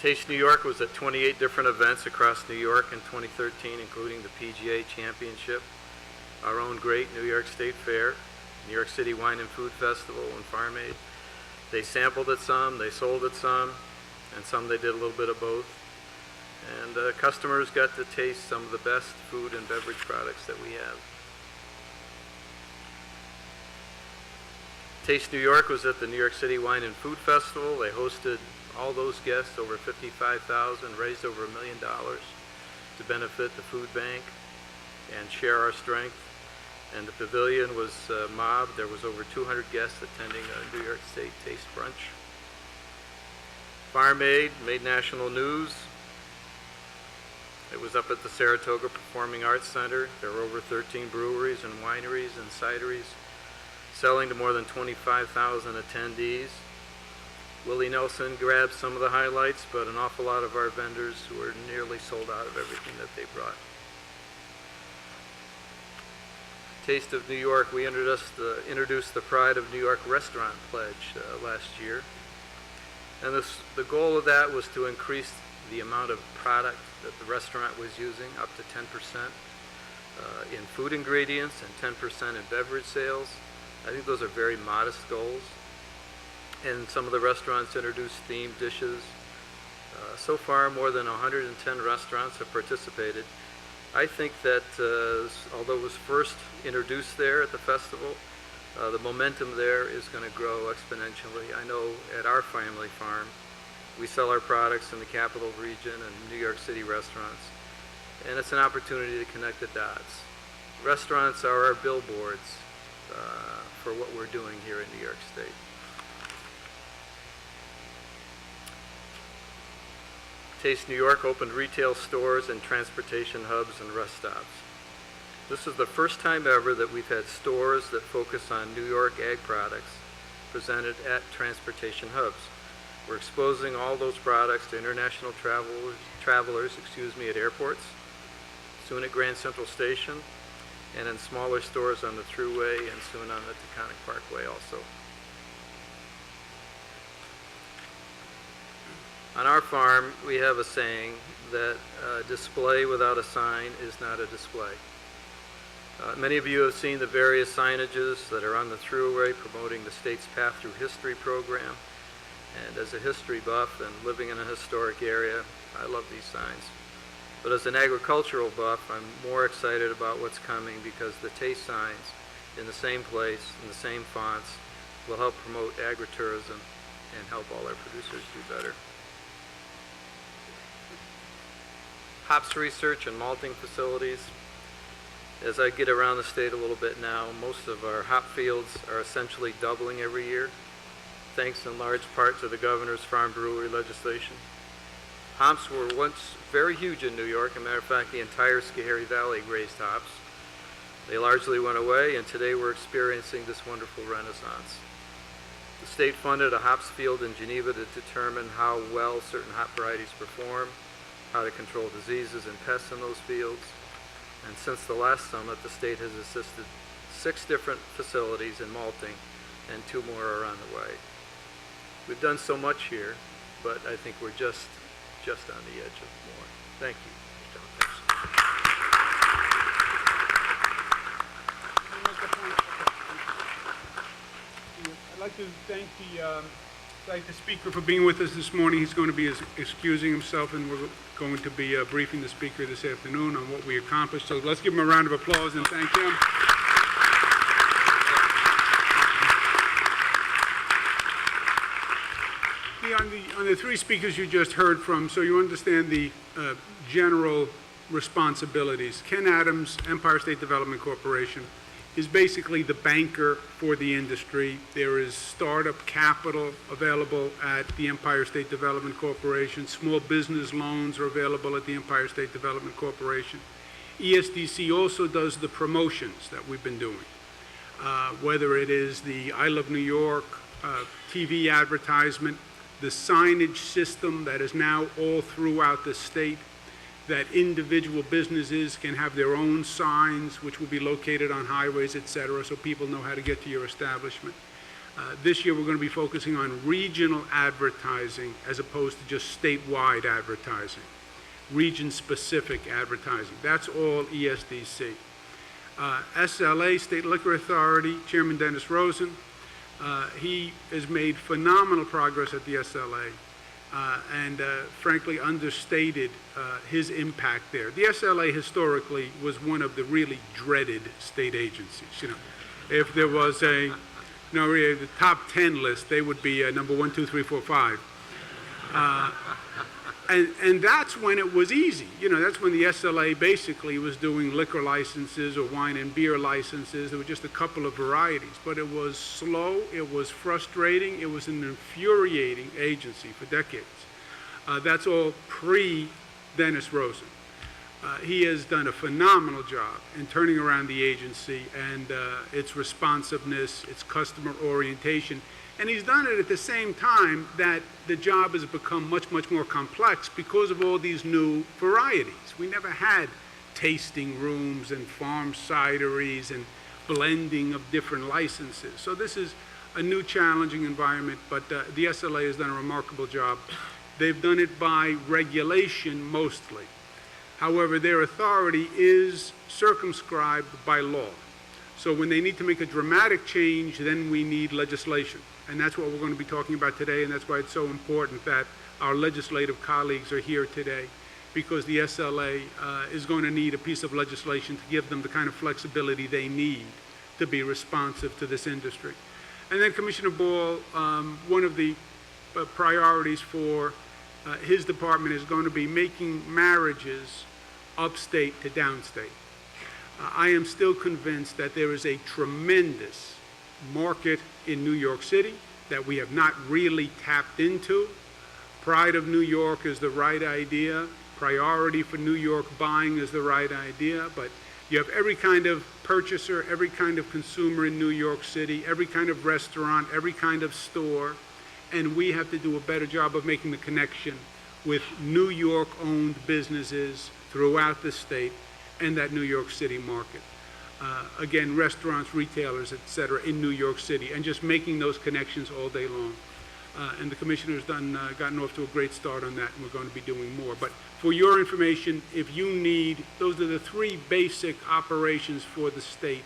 Taste New York was at 28 different events across New York in 2013, including the PGA Championship, our own great New York State Fair, New York City Wine and Food Festival, and Farm Aid. They sampled it some, they sold it some, and some they did a little bit of both. And customers got to taste some of the best food and beverage products that we have. Taste New York was at the New York City Wine and Food Festival. They hosted all those guests, over 55,000, raised over $1 million to benefit the food bank and share our strength. And the pavilion was mobbed. There was over 200 guests attending a New York State Taste Brunch. Farm Aid made national news. It was up at the Saratoga Performing Arts Center. There were over 13 breweries and wineries and cideries, selling to more than 25,000 attendees. Willie Nelson grabbed some of the highlights, but an awful lot of our vendors were nearly sold out of everything that they brought. Taste of New York, we introduced the Pride of New York Restaurant Pledge last year. And the goal of that was to increase the amount of product that the restaurant was using up to 10% in food ingredients and 10% in beverage sales. I think those are very modest goals. And some of the restaurants introduced themed dishes. So far, more than 110 restaurants have participated. I think that although it was first introduced there at the festival, the momentum there is going to grow exponentially. I know at our family farm, we sell our products in the capital region and New York City restaurants, and it's an opportunity to connect the dots. Restaurants are our billboards for what we're doing here in New York State. Taste New York opened retail stores and transportation hubs and rest stops. This is the first time ever that we've had stores that focus on New York ag products presented at transportation hubs. We're exposing all those products to international travelers at airports, soon at Grand Central Station, and in smaller stores on the Thruway and soon on the Taconic Parkway also. On our farm, we have a saying that a display without a sign is not a display. Many of you have seen the various signages that are on the thruway promoting the state's Path Through History program. And as a history buff and living in a historic area, I love these signs. But as an agricultural buff, I'm more excited about what's coming because the taste signs in the same place, in the same fonts, will help promote agritourism and help all our producers do better. Hops research and malting facilities. As I get around the state a little bit now, most of our hop fields are essentially doubling every year, thanks in large part to the governor's farm brewery legislation. Hops were once very huge in New York. As a matter of fact, the entire Schoharie Valley raised hops. They largely went away, and today we're experiencing this wonderful renaissance. The state funded a hops field in Geneva to determine how well certain hop varieties perform, how to control diseases and pests in those fields. And since the last summit, the state has assisted 6 different facilities in malting, and 2 more are on the way. We've done so much here, but I think we're just on the edge of more. Thank you.
I'd like to thank the speaker for being with us this morning. He's going to be excusing himself, and we're going to be briefing the speaker this afternoon on what we accomplished. So let's give him a round of applause and thank him. On the 3 speakers you just heard from, so you understand the general responsibilities. Ken Adams, Empire State Development Corporation, is basically the banker for the industry. There is startup capital available at the Empire State Development Corporation. Small business loans are available at the Empire State Development Corporation. ESDC also does the promotions that we've been doing, whether it is the I Love New York TV advertisement, the signage system that is now all throughout the state, that individual businesses can have their own signs, which will be located on highways, etc., so people know how to get to your establishment. This year we're going to be focusing on regional advertising as opposed to just statewide advertising, region-specific advertising. That's all ESDC. SLA, State Liquor Authority, Chairman Dennis Rosen, he has made phenomenal progress at the SLA. And frankly understated his impact there. The SLA historically was one of the really dreaded state agencies. You know, if there was the top 10 list, they would be number 1, 2, 3, 4, 5. And that's when it was easy. You know, that's when the SLA basically was doing liquor licenses or wine and beer licenses. There were just a couple of varieties, but it was slow, it was frustrating, it was an infuriating agency for decades. That's all pre-Dennis Rosen. He has done a phenomenal job in turning around the agency and its responsiveness, its customer orientation. And he's done it at the same time that the job has become much, much more complex because of all these new varieties. We never had tasting rooms and farm cideries and blending of different licenses. So this is a new challenging environment, but the SLA has done a remarkable job. They've done it by regulation mostly. However, their authority is circumscribed by law. So when they need to make a dramatic change, then we need legislation. And that's what we're going to be talking about today, and that's why it's so important that our legislative colleagues are here today, because the SLA is going to need a piece of legislation to give them the kind of flexibility they need to be responsive to this industry. And then Commissioner Ball, one of the priorities for his department is going to be making marriages upstate to downstate. I am still convinced that there is a tremendous market in New York City that we have not really tapped into. Pride of New York is the right idea. Priority for New York buying is the right idea. But you have every kind of purchaser, every kind of consumer in New York City, every kind of restaurant, every kind of store. And we have to do a better job of making the connection with New York-owned businesses throughout the state and that New York City market. Again, restaurants, retailers, etc. in New York City, and just making those connections all day long. and the commissioner's gotten off to a great start on that, and we're going to be doing more. But for your information, if you need, those are the three basic operations for the state.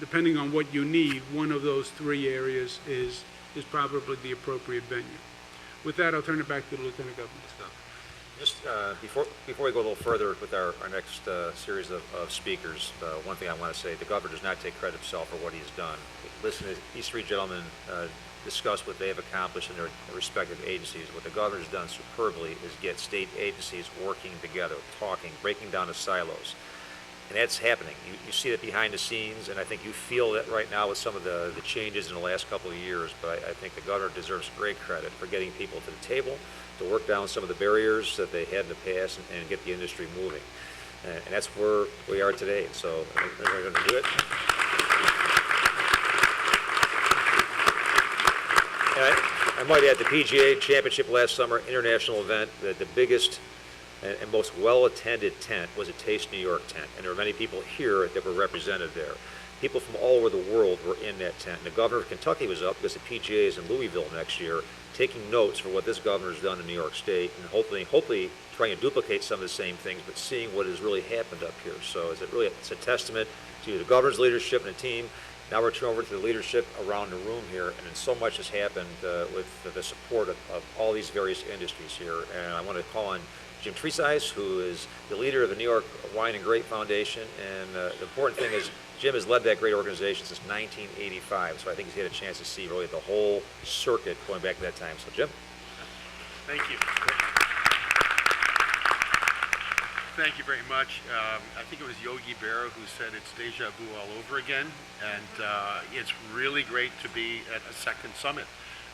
Depending on what you need, one of those three areas is probably the appropriate venue. With that, I'll turn it back to the Lieutenant Governor.
Just before we go a little further with our next series of speakers, one thing I want to say, the governor does not take credit himself for what he's done. Listen to these three gentlemen discuss what they have accomplished in their respective agencies. What the governor's done superbly is get state agencies working together, talking, breaking down the silos. And that's happening. You see that behind the scenes, and I think you feel that right now with some of the changes in the last couple of years. But I think the governor deserves great credit for getting people to the table to work down some of the barriers that they had in the past and get the industry moving. And that's where we are today. So we're going to do it. And I might add the PGA Championship last summer, international event, the biggest and most well-attended tent was a Taste New York tent, and there were many people here that were represented there. People from all over the world were in that tent. And the governor of Kentucky was up because the PGA is in Louisville next year, taking notes for what this governor's done in New York State, and hopefully trying to duplicate some of the same things, but seeing what has really happened up here. So it's a testament to the governor's leadership and the team. Now we're turning over to the leadership around the room here, and then so much has happened with the support of all these various industries here. And I want to call on Jim Treesize, who is the leader of the New York Wine and Grape Foundation. And the important thing is Jim has led that great organization since 1985, so I think he's had a chance to see really the whole circuit going back to that time. So Jim.
Thank you. Thank you very much. I think it was Yogi Berra who said it's deja vu all over again, and it's really great to be at a second summit.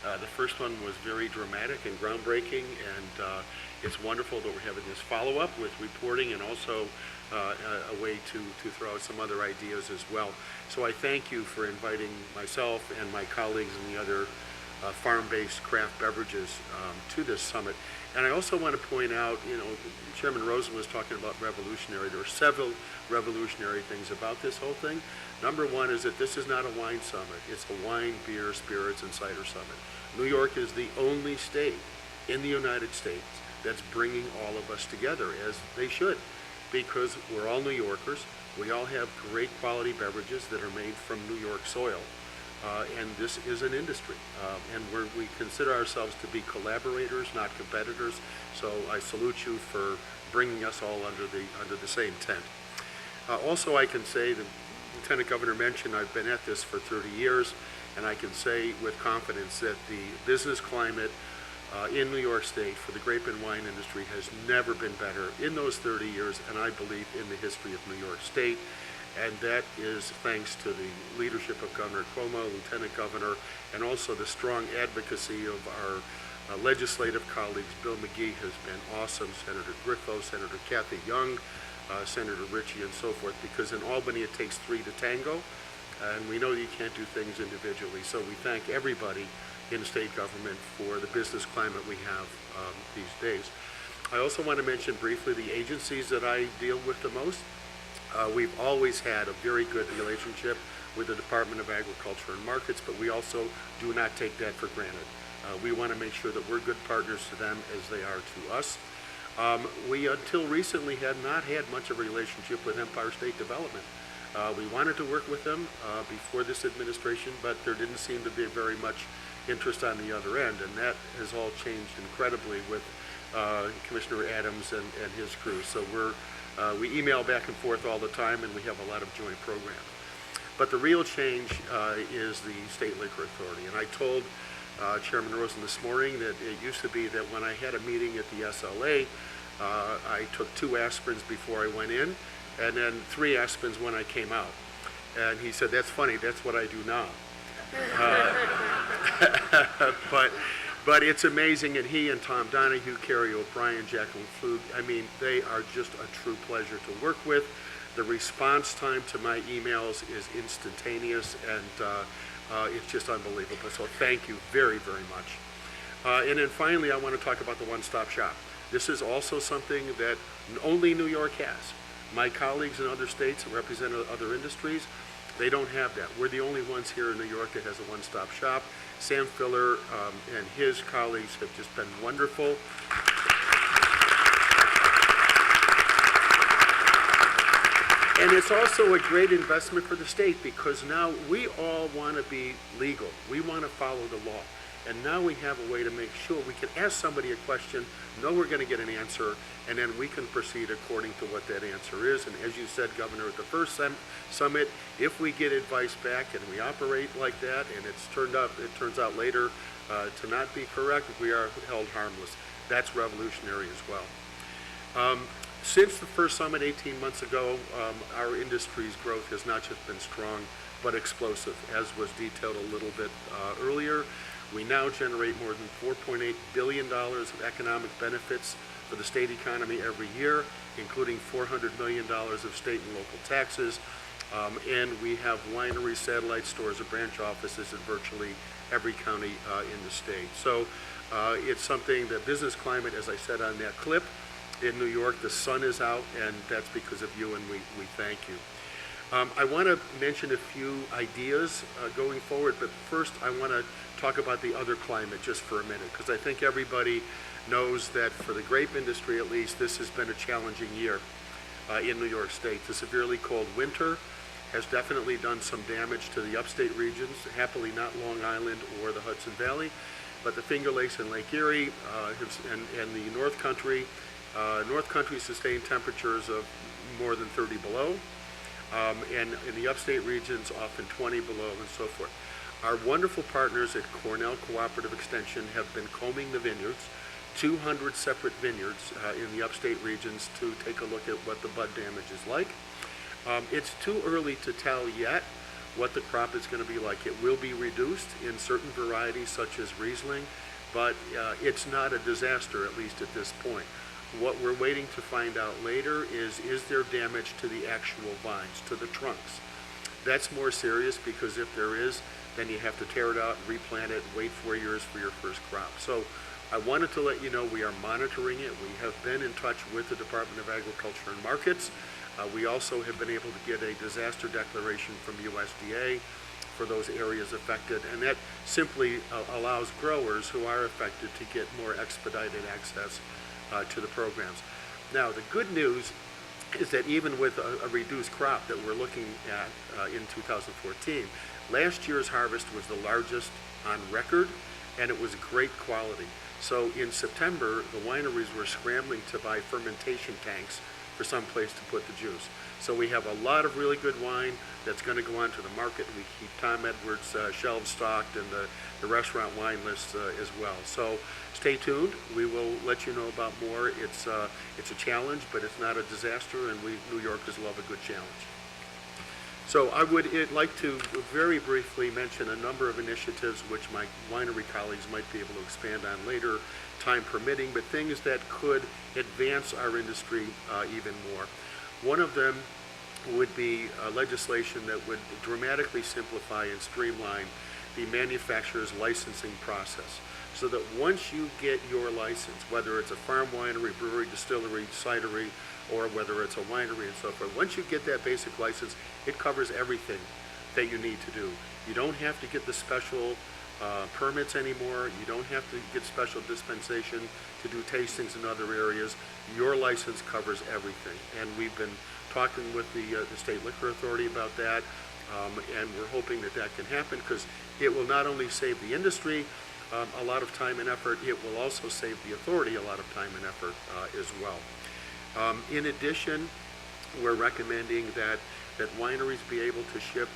The first one was very dramatic and groundbreaking, and it's wonderful that we're having this follow-up with reporting and also a way to throw out some other ideas as well. So I thank you for inviting myself and my colleagues and the other farm-based craft beverages to this summit. And I also want to point out, Chairman Rosen was talking about revolutionary. There are several revolutionary things about this whole thing. Number one is that this is not a wine summit. It's a wine, beer, spirits, and cider summit. New York is the only state in the United States that's bringing all of us together, as they should, because we're all New Yorkers. We all have great quality beverages that are made from New York soil. And this is an industry, and we consider ourselves to be collaborators, not competitors. So I salute you for bringing us all under the same tent. Also, I can say the Lieutenant Governor mentioned I've been at this for 30 years, and I can say with confidence that the business climate in New York State for the grape and wine industry has never been better in those 30 years, and I believe in the history of New York State. And that is thanks to the leadership of Governor Cuomo, Lieutenant Governor, and also the strong advocacy of our legislative colleagues. Bill McGee has been awesome, Senator Griffo, Senator Kathy Young, Senator Ritchie, and so forth, because in Albany it takes three to tango, and we know you can't do things individually. So we thank everybody in state government for the business climate we have these days. I also want to mention briefly the agencies that I deal with the most. We've always had a very good relationship with the Department of Agriculture and Markets, but we also do not take that for granted. We want to make sure that we're good partners to them as they are to us. We, until recently, had not had much of a relationship with Empire State Development. We wanted to work with them before this administration, but there didn't seem to be very much interest on the other end, and that has all changed incredibly with Commissioner Adams and his crew. So we email back and forth all the time, and we have a lot of joint programs. But the real change is the State Liquor Authority. And I told Chairman Rosen this morning that it used to be that when I had a meeting at the SLA, I took 2 aspirins before I went in, and then 3 aspirins when I came out. And he said, "That's funny, that's what I do now." But it's amazing, and he and Tom Donahue, Kerry O'Brien, Jacqueline Flug, I mean, they are just a true pleasure to work with. The response time to my emails is instantaneous, and it's just unbelievable. So thank you very, very much. And then finally, I want to talk about the one-stop shop. This is also something that only New York has. My colleagues in other states that represent other industries, they don't have that. We're the only ones here in New York that has a one-stop shop, Sam Filler and his colleagues have just been wonderful. And it's also a great investment for the state because now we all want to be legal. We want to follow the law. And now we have a way to make sure we can ask somebody a question, know we're going to get an answer, and then we can proceed according to what that answer is. And as you said, Governor, at the first summit, if we get advice back and we operate like that, and it turns out later to not be correct, we are held harmless. That's revolutionary as well. Since the first summit 18 months ago, our industry's growth has not just been strong, but explosive, as was detailed a little bit earlier. We now generate more than $4.8 billion of economic benefits for the state economy every year, including $400 million of state and local taxes. And we have wineries, satellite stores, or branch offices in virtually every county in the state. So it's something, the business climate, as I said on that clip, in New York, the sun is out, and that's because of you, and we thank you. I want to mention a few ideas going forward, but first I want to talk about the other climate just for a minute, because I think everybody knows that for the grape industry at least, this has been a challenging year in New York State. The severely cold winter has definitely done some damage to the upstate regions, happily not Long Island or the Hudson Valley, but the Finger Lakes and Lake Erie and the North Country sustained temperatures of more than 30 below, and in the upstate regions often 20 below and so forth. Our wonderful partners at Cornell Cooperative Extension have been combing the vineyards, 200 separate vineyards in the upstate regions, to take a look at what the bud damage is like. It's too early to tell yet what the crop is going to be like. It will be reduced in certain varieties such as Riesling, but it's not a disaster, at least at this point. What we're waiting to find out later is there damage to the actual vines, to the trunks? That's more serious, because if there is, then you have to tear it out, replant it, wait 4 years for your first crop. So I wanted to let you know we are monitoring it. We have been in touch with the Department of Agriculture and Markets. We also have been able to get a disaster declaration from USDA for those areas affected, and that simply allows growers who are affected to get more expedited access to the programs. Now, the good news is that even with a reduced crop that we're looking at in 2014, last year's harvest was the largest on record, and it was great quality. So in September, the wineries were scrambling to buy fermentation tanks for some place to put the juice. So we have a lot of really good wine that's going to go onto the market. We keep Tom Edwards' shelves stocked, and the restaurant wine list as well. So stay tuned. We will let you know about more. It's a challenge, but it's not a disaster, and we New Yorkers love a good challenge. So I would like to very briefly mention a number of initiatives which my winery colleagues might be able to expand on later, time permitting, but things that could advance our industry even more. One of them would be legislation that would dramatically simplify and streamline the manufacturer's licensing process, so that once you get your license, whether it's a farm winery, brewery, distillery, cidery, or whether it's a winery and so forth, once you get that basic license, it covers everything that you need to do. You don't have to get the special permits anymore. You don't have to get special dispensation to do tastings in other areas. Your license covers everything. And we've been talking with the State Liquor Authority about that, and we're hoping that that can happen, because it will not only save the industry a lot of time and effort, it will also save the authority a lot of time and effort as well. In addition, we're recommending that wineries be able to ship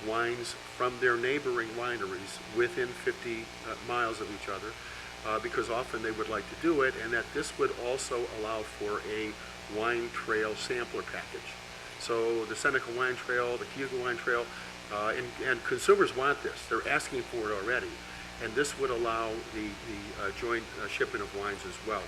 wines from their neighboring wineries within 50 miles of each other, because often they would like to do it, and that this would also allow for a wine trail sampler package. So the Seneca Wine Trail, the Cayuga Wine Trail, and consumers want this. They're asking for it already, and this would allow the joint shipment of wines as well.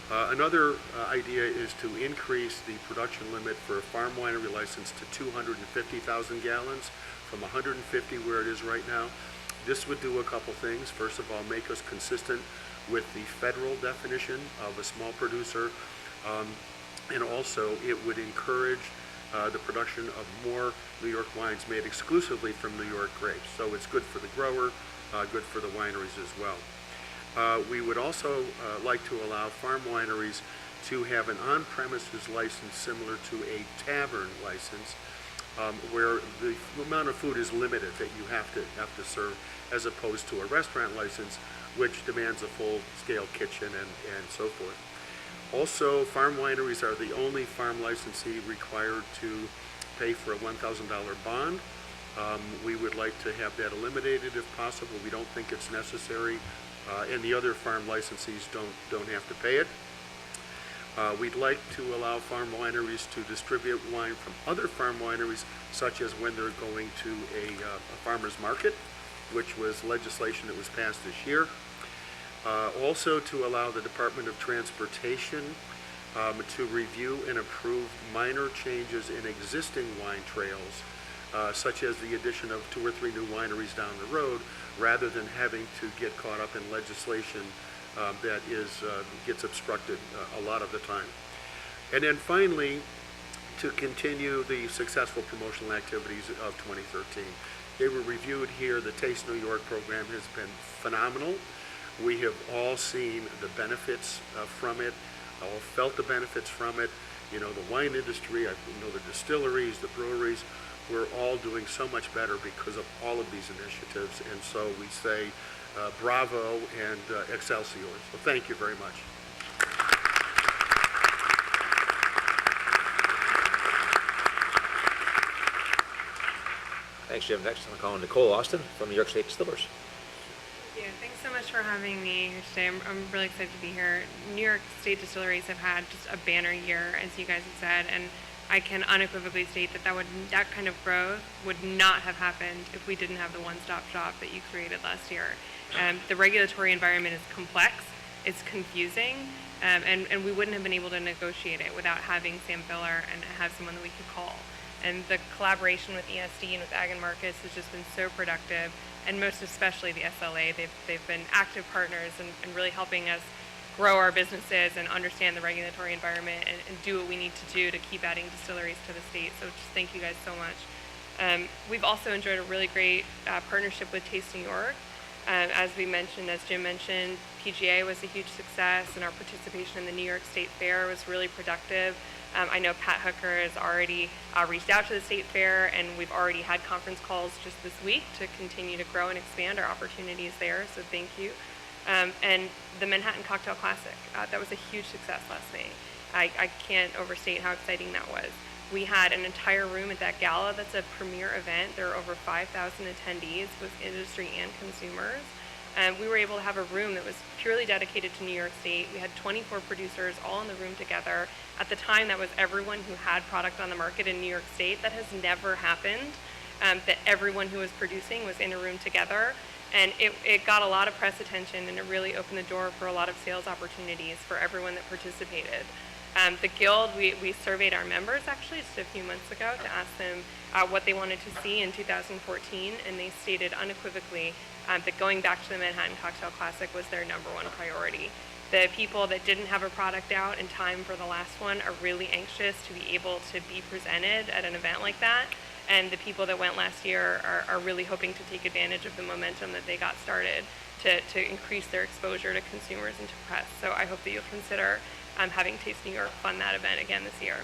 Another idea is to increase the production limit for a farm winery license to 250,000 gallons from 150 where it is right now. This would do a couple things. First of all, make us consistent with the federal definition of a small producer, and also it would encourage the production of more New York wines made exclusively from New York grapes. So it's good for the grower, good for the wineries as well. We would also like to allow farm wineries to have an on-premises license similar to a tavern license, where the amount of food is limited that you have to serve, as opposed to a restaurant license, which demands a full-scale kitchen and so forth. Also, farm wineries are the only farm licensee required to pay for a $1,000 bond. We would like to have that eliminated if possible. We don't think it's necessary, and the other farm licensees don't have to pay it. We'd like to allow farm wineries to distribute wine from other farm wineries, such as when they're going to a farmer's market, which was legislation that was passed this year. Also to allow the Department of Transportation to review and approve minor changes in existing wine trails, such as the addition of 2 or 3 new wineries down the road, rather than having to get caught up in legislation that gets obstructed a lot of the time. And then finally, to continue the successful promotional activities of 2013. They were reviewed here. The Taste New York program has been phenomenal. We have all seen the benefits from it, all felt the benefits from it. You know, the wine industry, the distilleries, the breweries, we're all doing so much better because of all of these initiatives. And so we say bravo and excelsior. So thank you very much.
Thanks, Jim. Next, I'm calling Nicole Austin from New York State Distillers.
Yeah, thanks so much for having me here today. I'm really excited to be here. New York State Distilleries have had just a banner year, as you guys have said, and I can unequivocally state that kind of growth would not have happened if we didn't have the one-stop shop that you created last year. The regulatory environment is complex, it's confusing, and we wouldn't have been able to negotiate it without having Sam Filler and have someone that we could call. And the collaboration with ESD and with Ag and Markets has just been so productive, and most especially the SLA. They've been active partners and really helping us grow our businesses and understand the regulatory environment and do what we need to do to keep adding distilleries to the state. So just thank you guys so much. We've also enjoyed a really great partnership with Taste New York. As we mentioned, as Jim mentioned, PGA was a huge success, and our participation in the New York State Fair was really productive. I know Pat Hooker has already reached out to the State Fair, and we've already had conference calls just this week to continue to grow and expand our opportunities there, so thank you. And the Manhattan Cocktail Classic, that was a huge success last night. I can't overstate how exciting that was. We had an entire room at that gala. That's a premier event. There are over 5,000 attendees with industry and consumers. We were able to have a room that was purely dedicated to New York State. We had 24 producers all in the room together. At the time, that was everyone who had product on the market in New York State. That has never happened, that everyone who was producing was in a room together. And it got a lot of press attention, and it really opened the door for a lot of sales opportunities for everyone that participated. The Guild, we surveyed our members actually just a few months ago to ask them what they wanted to see in 2014, and they stated unequivocally that going back to the Manhattan Cocktail Classic was their #1 priority. The people that didn't have a product out in time for the last one are really anxious to be able to be presented at an event like that, and the people that went last year are really hoping to take advantage of the momentum that they got started to increase their exposure to consumers and to press. So I hope that you'll consider having Taste New York fund that event again this year.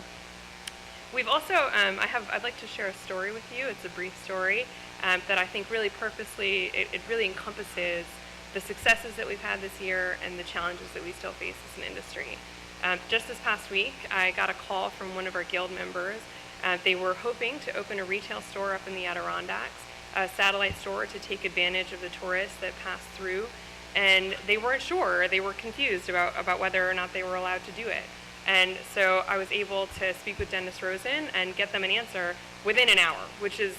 We've also, I'd like to share a story with you. It's a brief story that I think really purposely, it really encompasses the successes that we've had this year and the challenges that we still face as an industry. Just this past week, I got a call from one of our Guild members. They were hoping to open a retail store up in the Adirondacks, a satellite store to take advantage of the tourists that pass through. And they weren't sure, they were confused about whether or not they were allowed to do it. And so I was able to speak with Dennis Rosen and get them an answer within an hour, which is,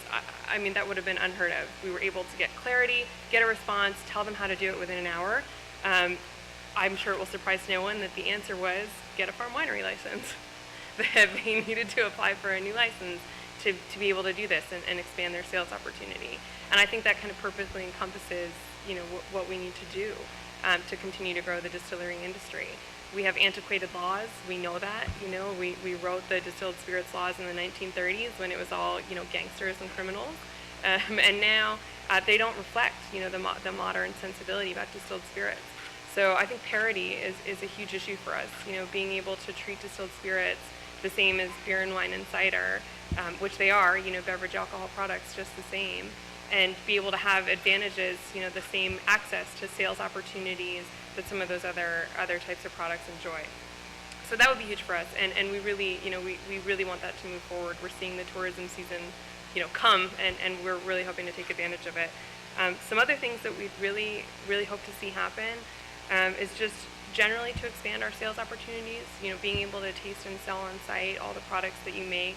I mean, that would have been unheard of. We were able to get clarity, get a response, tell them how to do it within an hour. I'm sure it will surprise no one that the answer was get a farm winery license. That they needed to apply for a new license to be able to do this and expand their sales opportunity. And I think that kind of purposely encompasses, you know, what we need to do to continue to grow the distillery industry. We have antiquated laws. We know that. You know, we wrote the distilled spirits laws in the 1930s when it was all, you know, gangsters and criminals. And now they don't reflect, the modern sensibility about distilled spirits. So I think parity is a huge issue for us, being able to treat distilled spirits the same as beer and wine and cider, which they are, beverage alcohol products just the same, and be able to have advantages, the same access to sales opportunities that some of those other types of products enjoy. So that would be huge for us, and we really, we really want that to move forward. We're seeing the tourism season, come, and we're really hoping to take advantage of it. Some other things that we'd really, really hope to see happen is just generally to expand our sales opportunities, being able to taste and sell on site all the products that you make,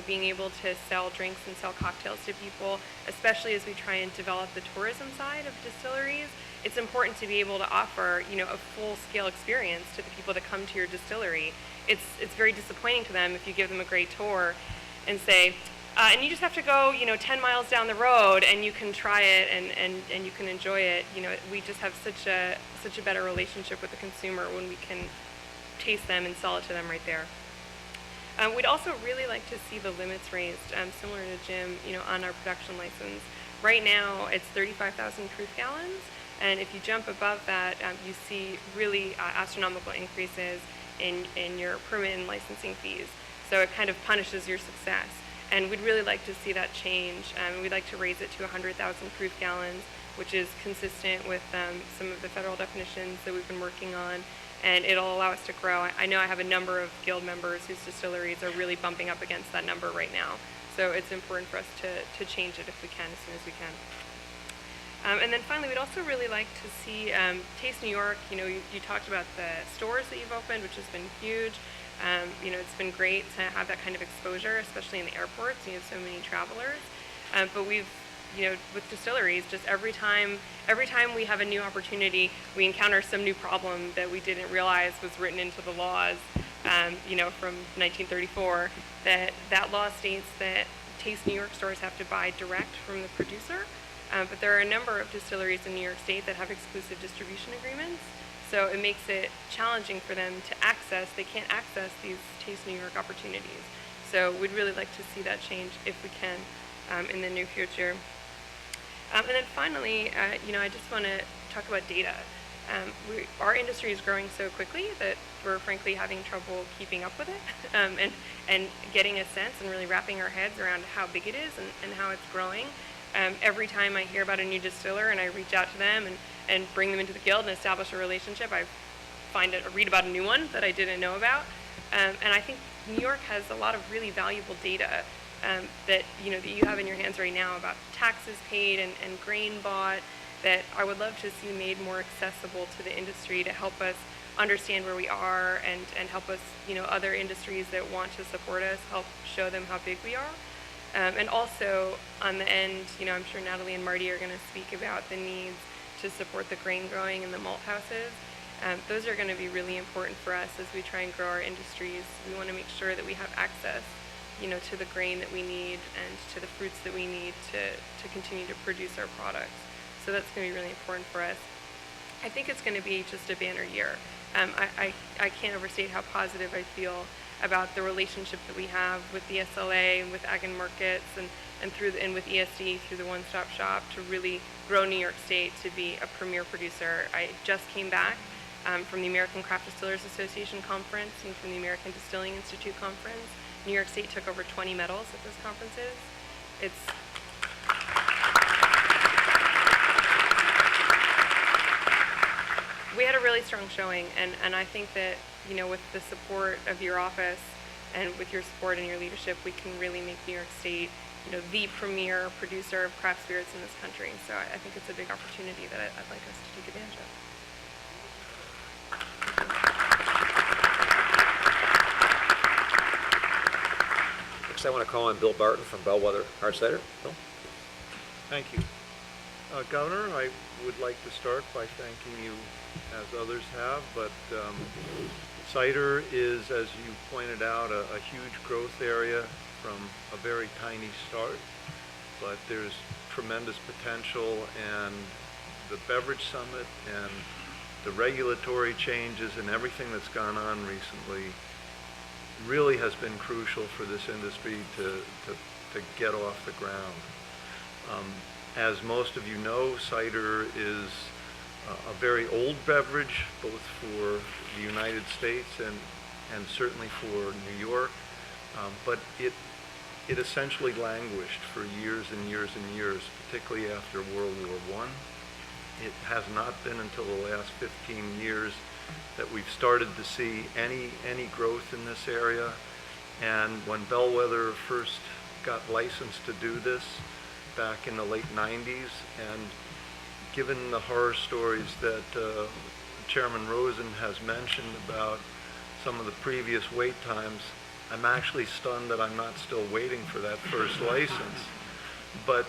being able to sell drinks and sell cocktails to people, especially as we try and develop the tourism side of distilleries. It's important to be able to offer, a full-scale experience to the people that come to your distillery. It's very disappointing to them if you give them a great tour and say, and you just have to go, 10 miles down the road and you can try it and you can enjoy it. We just have such a better relationship with the consumer when we can taste them and sell it to them right there. We'd also really like to see the limits raised, similar to Jim, on our production license. Right now, it's 35,000 proof gallons, and if you jump above that, you see really astronomical increases in your permit and licensing fees. So it kind of punishes your success. And we'd really like to see that change. We'd like to raise it to 100,000 proof gallons, which is consistent with some of the federal definitions that we've been working on, and it'll allow us to grow. I know I have a number of guild members whose distilleries are really bumping up against that number right now, so it's important for us to change it if we can, as soon as we can. And then finally, we'd also really like to see Taste New York. You talked about the stores that you've opened, which has been huge. It's been great to have that kind of exposure, especially in the airports. You have so many travelers. But we've, with distilleries, just every time we have a new opportunity, we encounter some new problem that we didn't realize was written into the laws, from 1934. That law states that Taste New York stores have to buy direct from the producer. But there are a number of distilleries in New York State that have exclusive distribution agreements. So it makes it challenging for them to access. They can't access these Taste New York opportunities. So we'd really like to see that change if we can in the near future. And then finally, I just want to talk about data. Our industry is growing so quickly that we're frankly having trouble keeping up with it and getting a sense and really wrapping our heads around how big it is and how it's growing. Every time I hear about a new distiller and I reach out to them and bring them into the guild and establish a relationship, I read about a new one that I didn't know about. And I think New York has a lot of really valuable data that you have in your hands right now about taxes paid and grain bought, that I would love to see made more accessible to the industry to help us understand where we are and help us, other industries that want to support us, help show them how big we are. And also, on the end, I'm sure Natalie and Marty are going to speak about the needs to support the grain growing in the malt houses. Those are going to be really important for us as we try and grow our industries. We want to make sure that we have access, to the grain that we need and to the fruits that we need to continue to produce our products. So that's going to be really important for us. I think it's going to be just a banner year. I can't overstate how positive I feel about the relationship that we have with the SLA and with Ag and Markets and with ESD through the one-stop shop to really grow New York State to be a premier producer. I just came back from the American Craft Distillers Association conference and from the American Distilling Institute conference. New York State took over 20 medals at those conferences. We had a really strong showing, and I think that, with the support of your office and with your support and your leadership, we can really make New York State, the premier producer of craft spirits in this country. So I think it's a big opportunity that I'd like us to take advantage of.
Next, I want to call on Bill Barton from Bellwether Hard Cider. Bill?
Thank you. Governor, I would like to start by thanking you, as others have, but cider is, as you pointed out, a huge growth area from a very tiny start, but there's tremendous potential, and the Beverage Summit and the regulatory changes and everything that's gone on recently really has been crucial for this industry to get off the ground. As most of you know, cider is a very old beverage, both for the United States and certainly for New York. But it essentially languished for years and years and years, particularly after World War I. It has not been until the last 15 years that we've started to see any growth in this area. And when Bellwether first got licensed to do this back in the late 90s, and given the horror stories that Chairman Rosen has mentioned about some of the previous wait times, I'm actually stunned that I'm not still waiting for that first license. But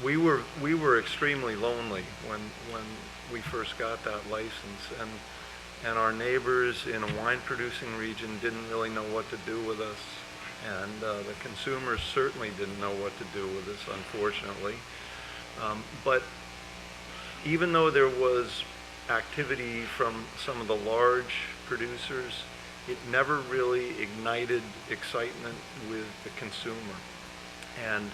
we were extremely lonely when we first got that license, and our neighbors in a wine-producing region didn't really know what to do with us, and the consumers certainly didn't know what to do with us, unfortunately. But even though there was activity from some of the large producers, it never really ignited excitement with the consumer. And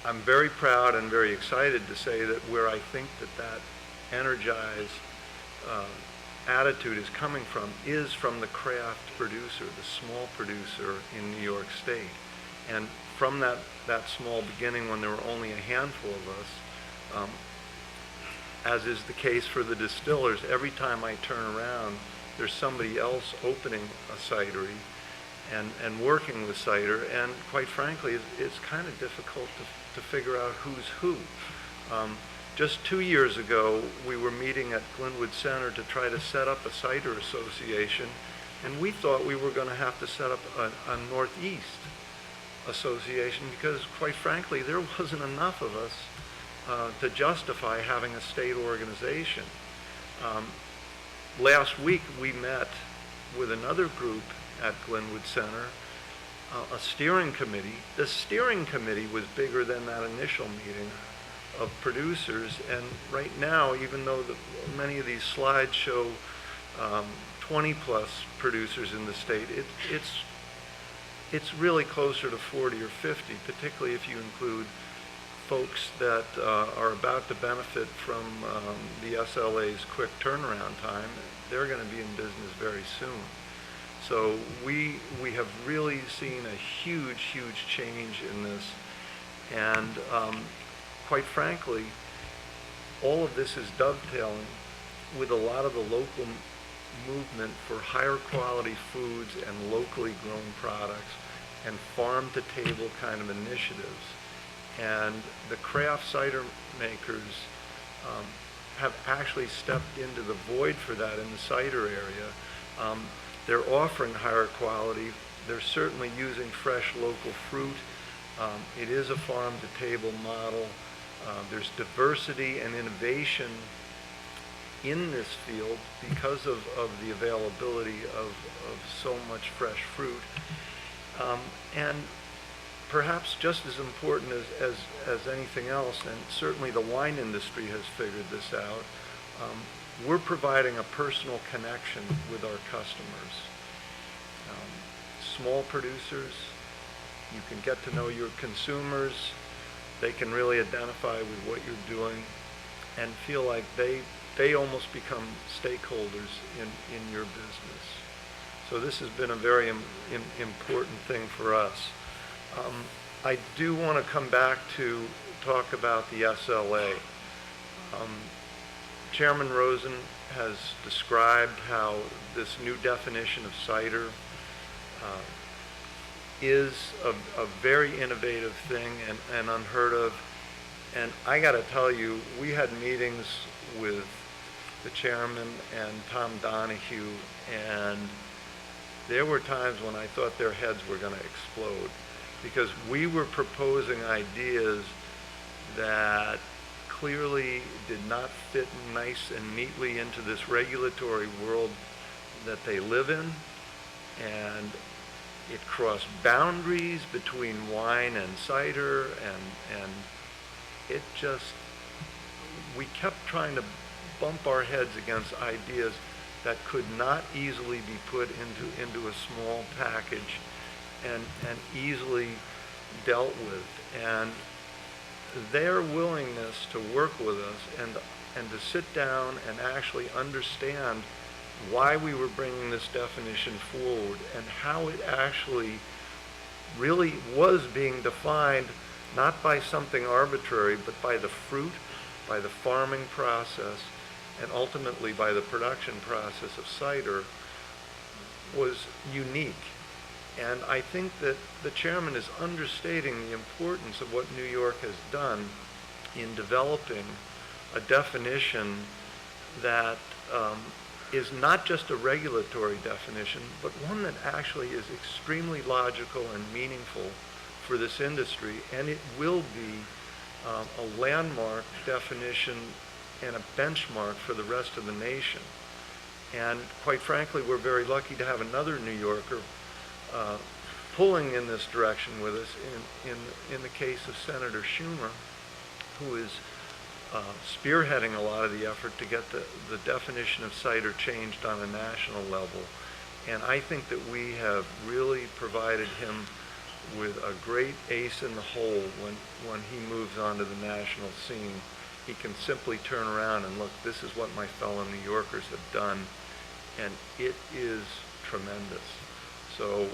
I'm very proud and very excited to say that where I think that energized attitude is coming from is from the craft producer, the small producer in New York State. And from that small beginning, when there were only a handful of us, as is the case for the distillers, every time I turn around, there's somebody else opening a cidery and working with cider, and quite frankly, it's kind of difficult to figure out who's who. Just 2 years ago, we were meeting at Glenwood Center to try to set up a cider association, and we thought we were going to have to set up a Northeast association because, quite frankly, there wasn't enough of us to justify having a state organization. Last week, we met with another group at Glenwood Center, a steering committee. The steering committee was bigger than that initial meeting of producers, and right now, even though many of these slides show 20-plus producers in the state, it's really closer to 40 or 50, particularly if you include folks that are about to benefit from the SLA's quick turnaround time. They're going to be in business very soon. So we have really seen a huge change in this, and quite frankly, all of this is dovetailing with a lot of the local movement for higher quality foods and locally grown products and farm to table kind of initiatives. And the craft cider makers have actually stepped into the void for that in the cider area. They're offering higher quality. They're certainly using fresh local fruit. It is a farm to table model. There's diversity and innovation in this field because of the availability of so much fresh fruit. And perhaps just as important as anything else, and certainly the wine industry has figured this out, we're providing a personal connection with our customers. Small producers, you can get to know your consumers, they can really identify with what you're doing and feel like they almost become stakeholders in your business. So this has been a very important thing for us. I do want to come back to talk about the SLA. Chairman Rosen has described how this new definition of cider is a very innovative thing and unheard of. And I got to tell you, we had meetings with the chairman and Tom Donahue, and there were times when I thought their heads were going to explode, because we were proposing ideas that clearly did not fit nice and neatly into this regulatory world that they live in, and it crossed boundaries between wine and cider, and it just, we kept trying to bump our heads against ideas that could not easily be put into a small package and easily dealt with. And their willingness to work with us and to sit down and actually understand why we were bringing this definition forward and how it actually really was being defined not by something arbitrary, but by the fruit, by the farming process, and ultimately by the production process of cider, was unique. And I think that the chairman is understating the importance of what New York has done in developing a definition that is not just a regulatory definition, but one that actually is extremely logical and meaningful for this industry, and it will be a landmark definition and a benchmark for the rest of the nation. And quite frankly, we're very lucky to have another New Yorker pulling in this direction with us in the case of Senator Schumer, who is spearheading a lot of the effort to get the definition of cider changed on a national level. And I think that we have really provided him with a great ace in the hole when he moves onto the national scene. He can simply turn around and look, this is what my fellow New Yorkers have done, and it is tremendous. So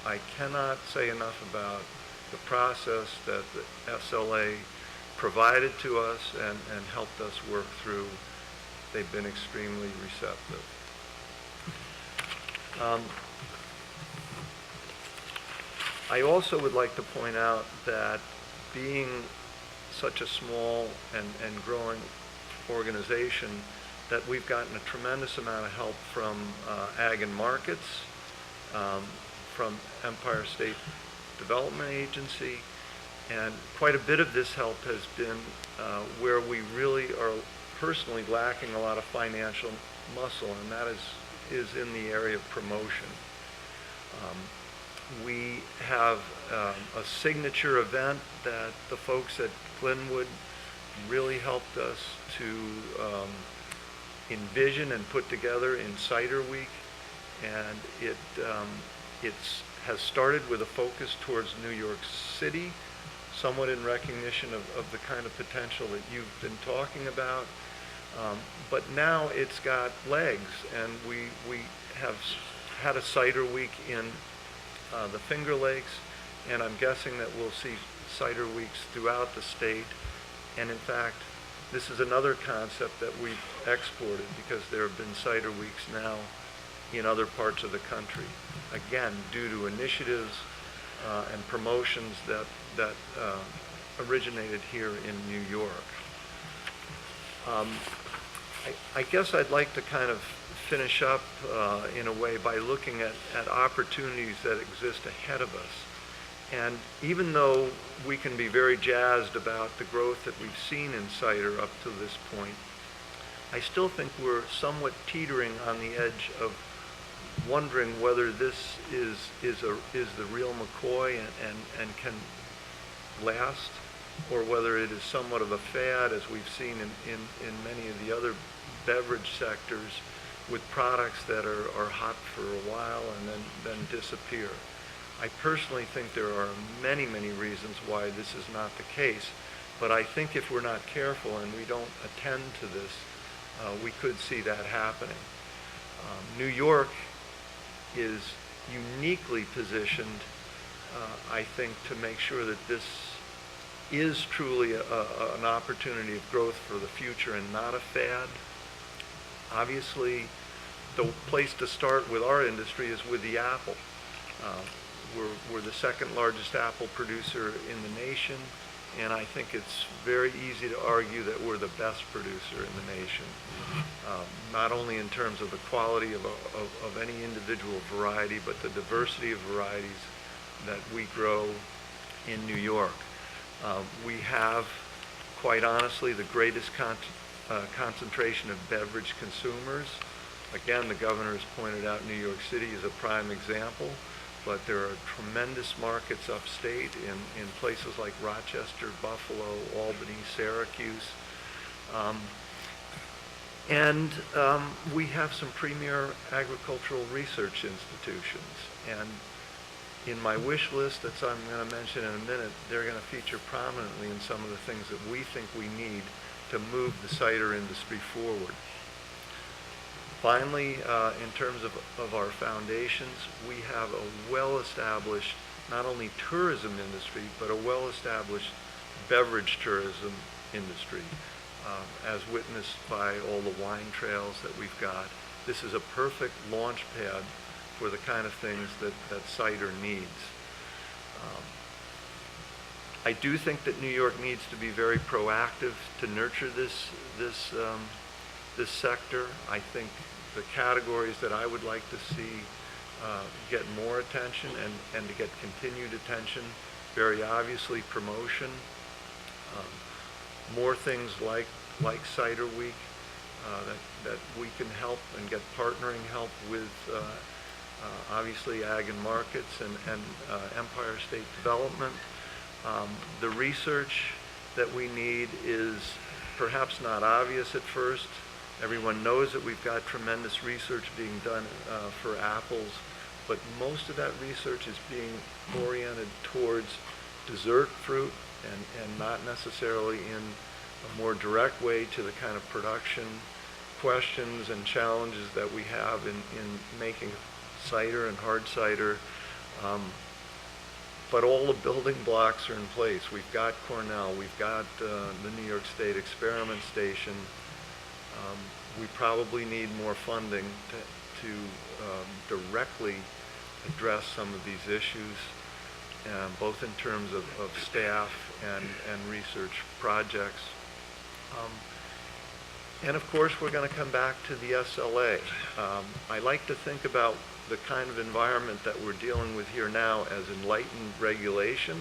I cannot say enough about the process that the SLA provided to us and helped us work through. They've been extremely receptive. I also would like to point out that being such a small and growing organization, that we've gotten a tremendous amount of help from Ag and Markets, from Empire State Development Agency, and quite a bit of this help has been where we really are personally lacking a lot of financial muscle, and that is in the area of promotion. We have a signature event that the folks at Glenwood really helped us to envision and put together in Cider Week, and it has started with a focus towards New York City, somewhat in recognition of the kind of potential that you've been talking about. But now it's got legs, and we have had a Cider Week in the Finger Lakes, and I'm guessing that we'll see cider weeks throughout the state. And in fact, this is another concept that we've exported because there have been cider weeks now in other parts of the country. Again, due to initiatives and promotions that originated here in New York. I guess I'd like to kind of finish up in a way by looking at opportunities that exist ahead of us. And even though we can be very jazzed about the growth that we've seen in cider up to this point, I still think we're somewhat teetering on the edge of wondering whether this is the real McCoy and can last, or whether it is somewhat of a fad, as we've seen in many of the other beverage sectors, with products that are hot for a while and then disappear. I personally think there are many, many reasons why this is not the case, but I think if we're not careful and we don't attend to this, we could see that happening. New York is uniquely positioned, I think, to make sure that this is truly an opportunity of growth for the future and not a fad. Obviously, the place to start with our industry is with the apple. We're the second largest apple producer in the nation, and I think it's very easy to argue that we're the best producer in the nation, not only in terms of the quality of any individual variety, but the diversity of varieties that we grow in New York. We have, quite honestly, the greatest concentration of beverage consumers. Again, the governor has pointed out New York City is a prime example, but there are tremendous markets upstate in places like Rochester, Buffalo, Albany, Syracuse. And we have some premier agricultural research institutions. And In my wish list that I'm going to mention in a minute, they're going to feature prominently in some of the things that we think we need to move the cider industry forward. Finally, in terms of our foundations, we have a well-established, not only tourism industry, but a well-established beverage tourism industry, as witnessed by all the wine trails that we've got. This is a perfect launch pad for the kind of things that cider needs. I do think that New York needs to be very proactive to nurture this sector. I think the categories that I would like to see get more attention and to get continued attention, very obviously promotion, more things like Cider Week that we can help and get partnering help with obviously Ag and Markets and Empire State Development. The research that we need is perhaps not obvious at first. Everyone knows that we've got tremendous research being done for apples, but most of that research is being oriented towards dessert fruit and not necessarily in a more direct way to the kind of production questions and challenges that we have in making cider and hard cider. But all the building blocks are in place. We've got Cornell, we've got the New York State Experiment Station. We probably need more funding to directly address some of these issues, both in terms of staff and research projects. And of course, we're going to come back to the SLA. I like to think about the kind of environment that we're dealing with here now as enlightened regulation,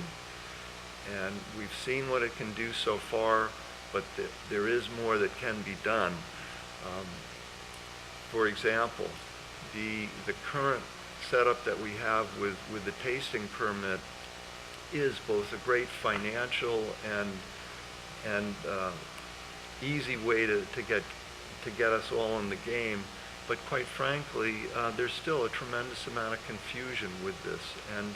and we've seen what it can do so far, but there is more that can be done. For example, the current setup that we have with the tasting permit is both a great financial and easy way to get us all in the game, but quite frankly, there's still a tremendous amount of confusion with this. And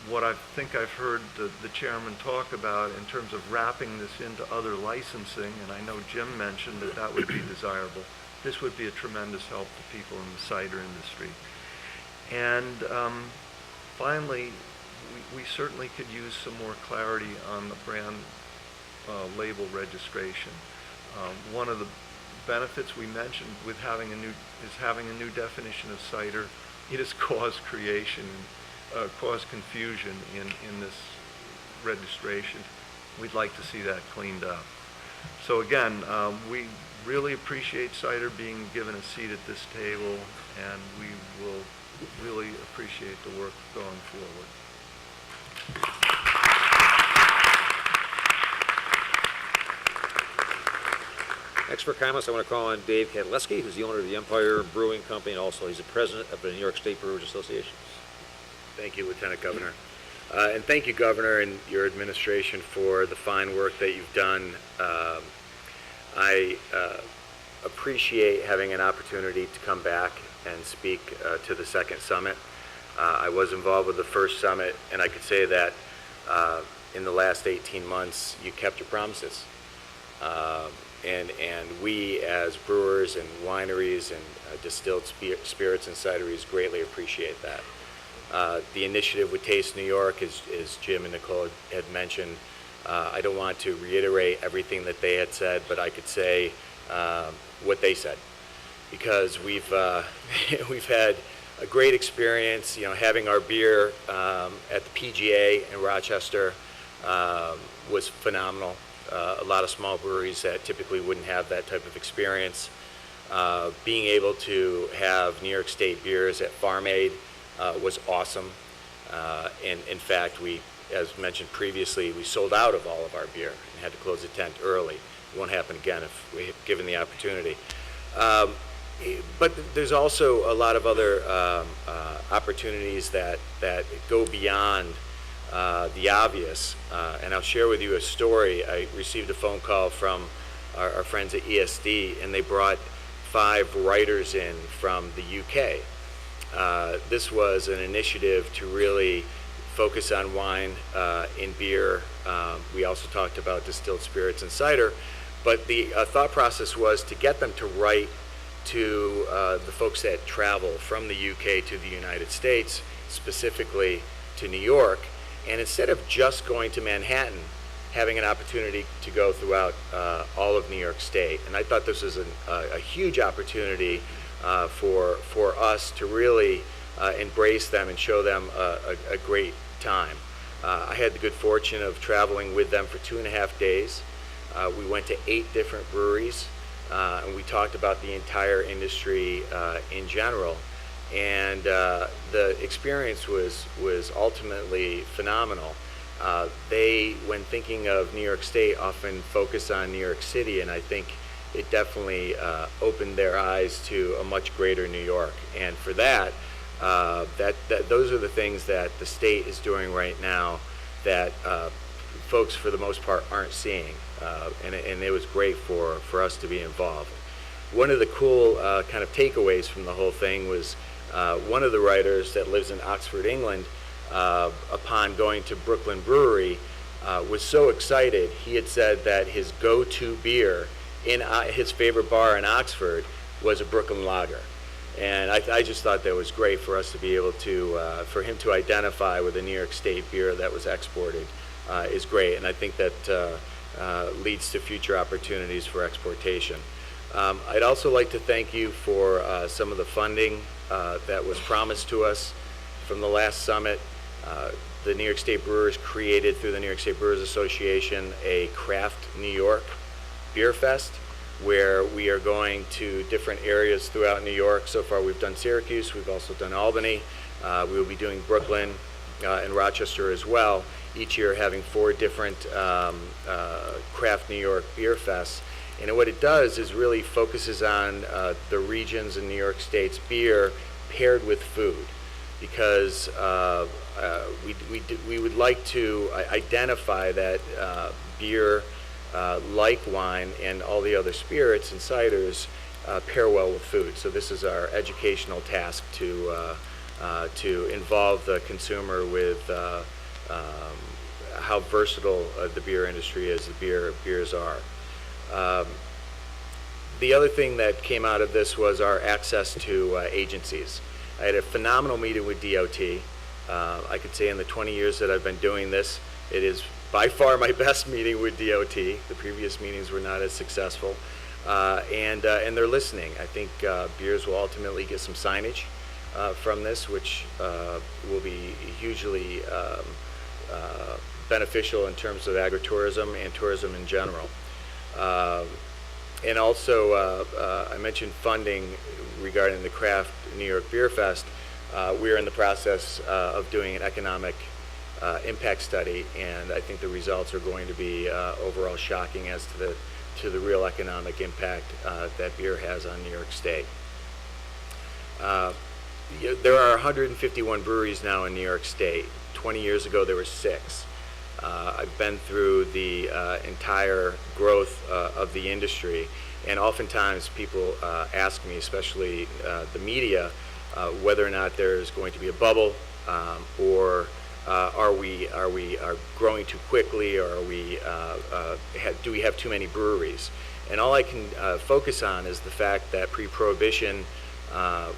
what I think I've heard the chairman talk about in terms of wrapping this into other licensing, and I know Jim mentioned that would be desirable, this would be a tremendous help to people in the cider industry. And finally, we certainly could use some more clarity on the brand label registration. One of the benefits we mentioned with having a new definition of cider. It has caused confusion in this registration. We'd like to see that cleaned up. So again, we really appreciate cider being given a seat at this table, and we will really appreciate the work going forward.
Next for comments, I want to call on Dave Kadleski, who's the owner of the Empire Brewing Company, and also he's the president of the New York State Brewers Association.
Thank you, Lieutenant Governor. And thank you, Governor, and your administration for the fine work that you've done. I appreciate having an opportunity to come back and speak to the second summit. I was involved with the first summit, and I could say that in the last 18 months, you kept your promises. And we, as brewers and wineries and distilled spirits and cideries, greatly appreciate that. The initiative with Taste New York, as Jim and Nicole had mentioned, I don't want to reiterate everything that they had said, but I could say what they said, because we've had a great experience, having our beer at the PGA in Rochester was phenomenal. A lot of small breweries that typically wouldn't have that type of experience. Being able to have New York State beers at Farm Aid was awesome. And in fact, we, as mentioned previously, we sold out of all of our beer and had to close the tent early. It won't happen again if we're given the opportunity. But there's also a lot of other opportunities that go beyond the obvious, and I'll share with you a story. I received a phone call from our friends at ESD, and they brought 5 writers in from the UK, this was an initiative to really focus on wine and beer. We also talked about distilled spirits and cider, but the thought process was to get them to write to the folks that travel from the UK to the United States, specifically to New York, and instead of just going to Manhattan, having an opportunity to go throughout all of New York State. And I thought this was a huge opportunity for us to really embrace them and show them a great time. I had the good fortune of traveling with them for 2.5 days. We went to 8 different breweries, and we talked about the entire industry in general. And the experience was ultimately phenomenal. They, when thinking of New York State, often focus on New York City, and I think it definitely opened their eyes to a much greater New York. And for that, those are the things that the state is doing right now that folks, for the most part, aren't seeing. And it was great for us to be involved. One of the cool kind of takeaways from the whole thing was one of the writers that lives in Oxford, England, upon going to Brooklyn Brewery, was so excited. He had said that his go-to beer in his favorite bar in Oxford was a Brooklyn Lager. And I just thought that was great for us to be able to, for him to identify with a New York State beer that was exported is great. And I think that leads to future opportunities for exportation. I'd also like to thank you for some of the funding that was promised to us from the last summit. The New York State Brewers created, through the New York State Brewers Association, a Craft New York Beer Fest, where we are going to different areas throughout New York. So far we've done Syracuse, we've also done Albany, we will be doing Brooklyn and Rochester as well, each year having 4 different Craft New York Beer Fests. And what it does is really focuses on the regions in New York State's beer paired with food, because we would like to identify that beer, like wine and all the other spirits and ciders, pair well with food. So this is our educational task to involve the consumer with how versatile the beer industry is, the beers are. The other thing that came out of this was our access to agencies. I had a phenomenal meeting with DOT. I could say in the 20 years that I've been doing this, it is by far my best meeting with DOT. The previous meetings were not as successful. And they're listening. I think beers will ultimately get some signage from this, which will be hugely beneficial in terms of agritourism and tourism in general. And also, I mentioned funding regarding the Craft New York Beer Fest. We're in the process of doing an economic impact study, and I think the results are going to be overall shocking as to the real economic impact that beer has on New York State. There are 151 breweries now in New York State. 20 years ago, there were 6. I've been through the entire growth of the industry, and oftentimes people ask me, especially the media, whether or not there's going to be a bubble, or are we growing too quickly, or are we do we have too many breweries? And all I can focus on is the fact that pre-Prohibition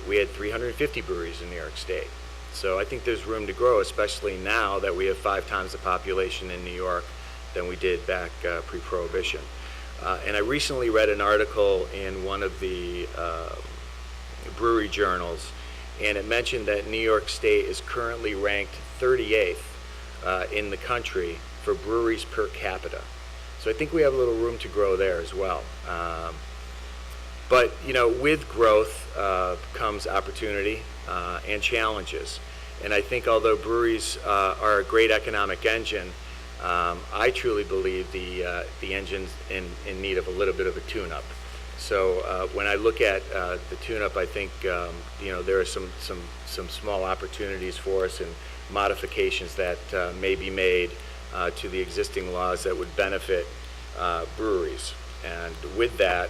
we had 350 breweries in New York State. So I think there's room to grow, especially now that we have 5 times the population in New York than we did back pre-Prohibition. And I recently read an article in one of the brewery journals, and it mentioned that New York State is currently ranked 38th in the country for breweries per capita. So I think we have a little room to grow there as well. But you know, with growth comes opportunity and challenges. And I think although breweries are a great economic engine, I truly believe the engine's in need of a little bit of a tune-up. So when I look at the tune-up, I think you know, there are some small opportunities for us and modifications that may be made to the existing laws that would benefit breweries. And with that,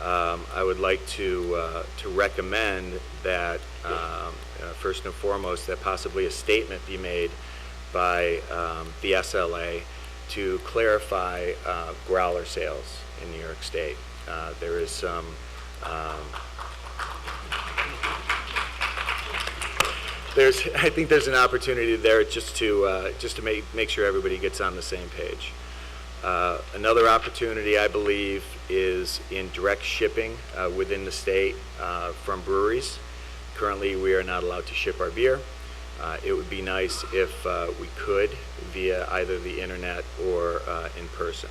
I would like to recommend that, first and foremost, that possibly a statement be made by the SLA to clarify growler sales in New York State. There is some I think there's an opportunity there just to make sure everybody gets on the same page. Another opportunity, I believe, is in direct shipping within the state from breweries. Currently, we are not allowed to ship our beer. It would be nice if we could via either the internet or in person.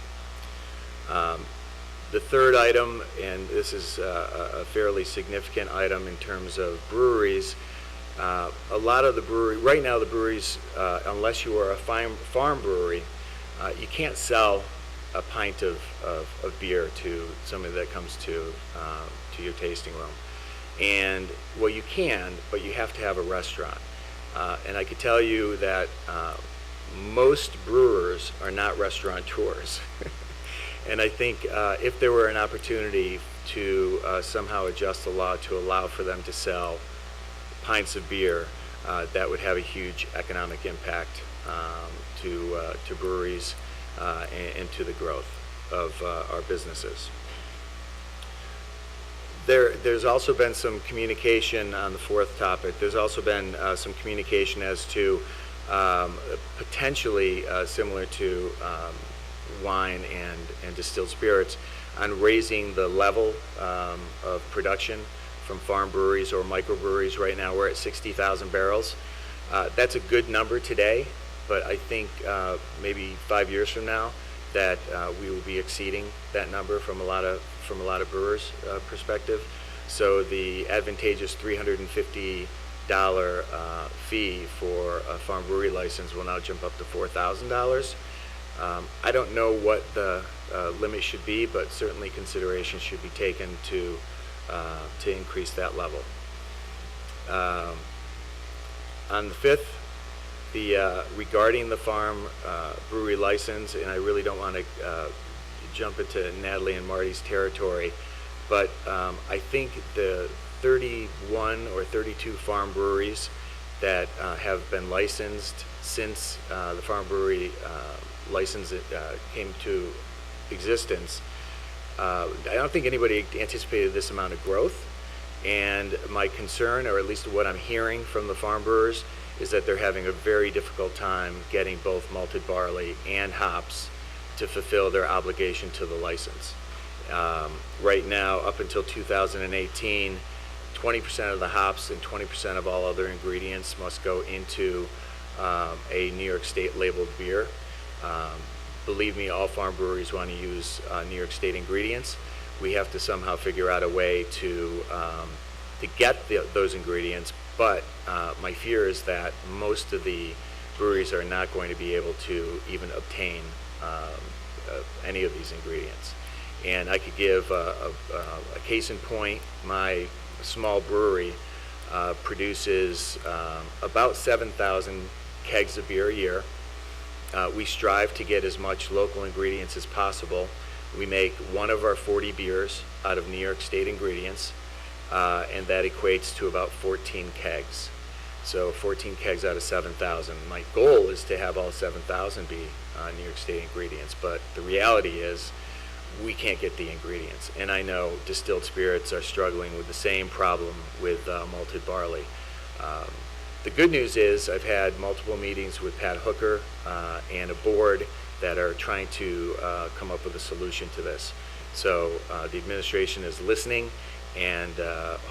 The third item, and this is a fairly significant item in terms of breweries, a lot of the right now the breweries, unless you are a farm brewery, you can't sell a pint of beer to somebody that comes to your tasting room. And well, you can, but you have to have a restaurant. And I could tell you that most brewers are not restaurateurs. And I think if there were an opportunity to somehow adjust the law to allow for them to sell pints of beer, that would have a huge economic impact to breweries and to the growth of our businesses. There's also been some communication on the fourth topic. There's also been some communication as to potentially similar to wine and distilled spirits on raising the level of production from farm breweries or microbreweries. Right now we're at 60,000 barrels. That's a good number today, but I think maybe 5 years from now that we will be exceeding that number from a lot of brewers' perspective. So the advantageous $350 fee for a farm brewery license will now jump up to $4,000. I don't know what the limit should be, but certainly consideration should be taken to increase that level. On the fifth, regarding the farm brewery license, and I really don't want to jump into Natalie and Marty's territory, but I think the 31 or 32 farm breweries that have been licensed since the farm brewery license came to existence, I don't think anybody anticipated this amount of growth. And my concern, or at least what I'm hearing from the farm brewers, is that they're having a very difficult time getting both malted barley and hops to fulfill their obligation to the license. Right now, up until 2018, 20% of the hops and 20% of all other ingredients must go into a New York State labeled beer. Believe me, all farm breweries want to use New York State ingredients. We have to somehow figure out a way to get those ingredients, but my fear is that most of the breweries are not going to be able to even obtain any of these ingredients. And I could give a case in point. My small brewery produces about 7,000 kegs of beer a year. We strive to get as much local ingredients as possible. We make one of our 40 beers out of New York State ingredients, and that equates to about 14 kegs. So 14 kegs out of 7,000. My goal is to have all 7,000 be New York State ingredients, but the reality is we can't get the ingredients. And I know distilled spirits are struggling with the same problem with malted barley. The good news is I've had multiple meetings with Pat Hooker and a board that are trying to come up with a solution to this. So the administration is listening, and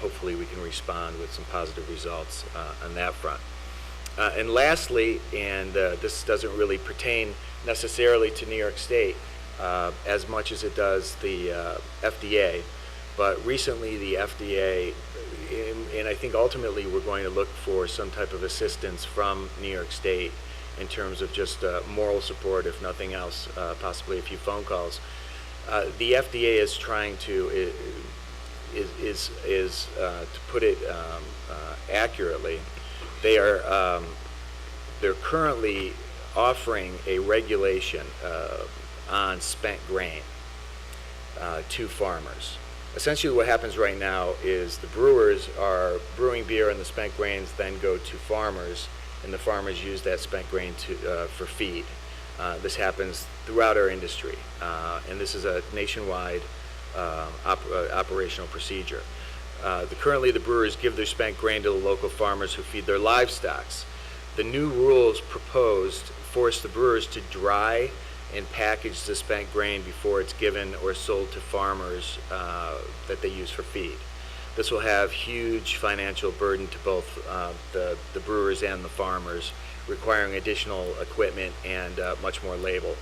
hopefully we can respond with some positive results on that front. And lastly, and this doesn't really pertain necessarily to New York State as much as it does the FDA, but recently the FDA, and I think ultimately we're going to look for some type of assistance from New York State in terms of just moral support, if nothing else, possibly a few phone calls. The FDA is trying to, to put it accurately, they're currently offering a regulation on spent grain to farmers. Essentially what happens right now is the brewers are brewing beer and the spent grains then go to farmers, and the farmers use that spent grain for feed. This happens throughout our industry, and this is a nationwide operational procedure. Currently, the brewers give their spent grain to the local farmers who feed their livestock. The new rules proposed force the brewers to dry and package the spent grain before it's given or sold to farmers that they use for feed. This will have huge financial burden to both the brewers and the farmers, requiring additional equipment and much more labor.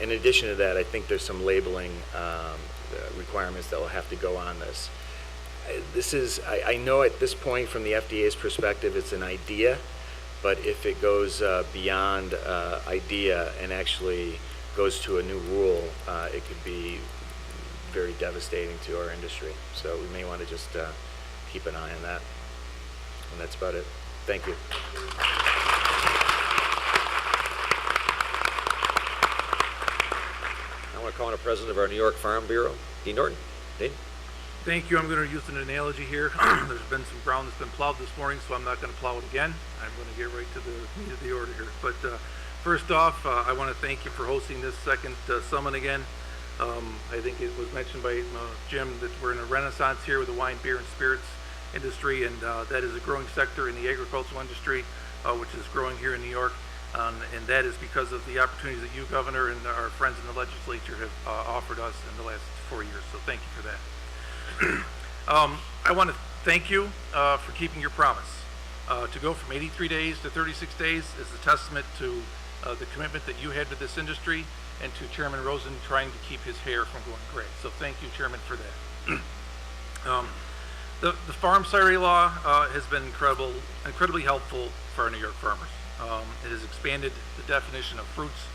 In addition to that, I think there's some labeling requirements that will have to go on this. I know at this point from the FDA's perspective it's an idea, but if it goes beyond idea and actually goes to a new rule, it could be very devastating to our industry. So we may want to just keep an eye on that. And that's about it. Thank you.
I want to call on the president of our New York Farm Bureau, Dean Norton. Dean?
Thank you. I'm going to use an analogy here. There's been some ground that's been plowed this morning, so I'm not going to plow it again. I'm going to get right to the meat of the order here. But first off, I want to thank you for hosting this second summit again. I think it was mentioned by Jim that we're in a renaissance here with the wine, beer, and spirits industry, and that is a growing sector in the agricultural industry, which is growing here in New York. And that is because of the opportunities that you, Governor, and our friends in the legislature have offered us in the last 4 years. So thank you for that. I want to thank you for keeping your promise. To go from 83 days to 36 days is a testament to the commitment that you had to this industry and to Chairman Rosen trying to keep his hair from going gray. So thank you, Chairman, for that. The farm cider law has been incredibly helpful for our New York farmers. It has expanded the definition of fruits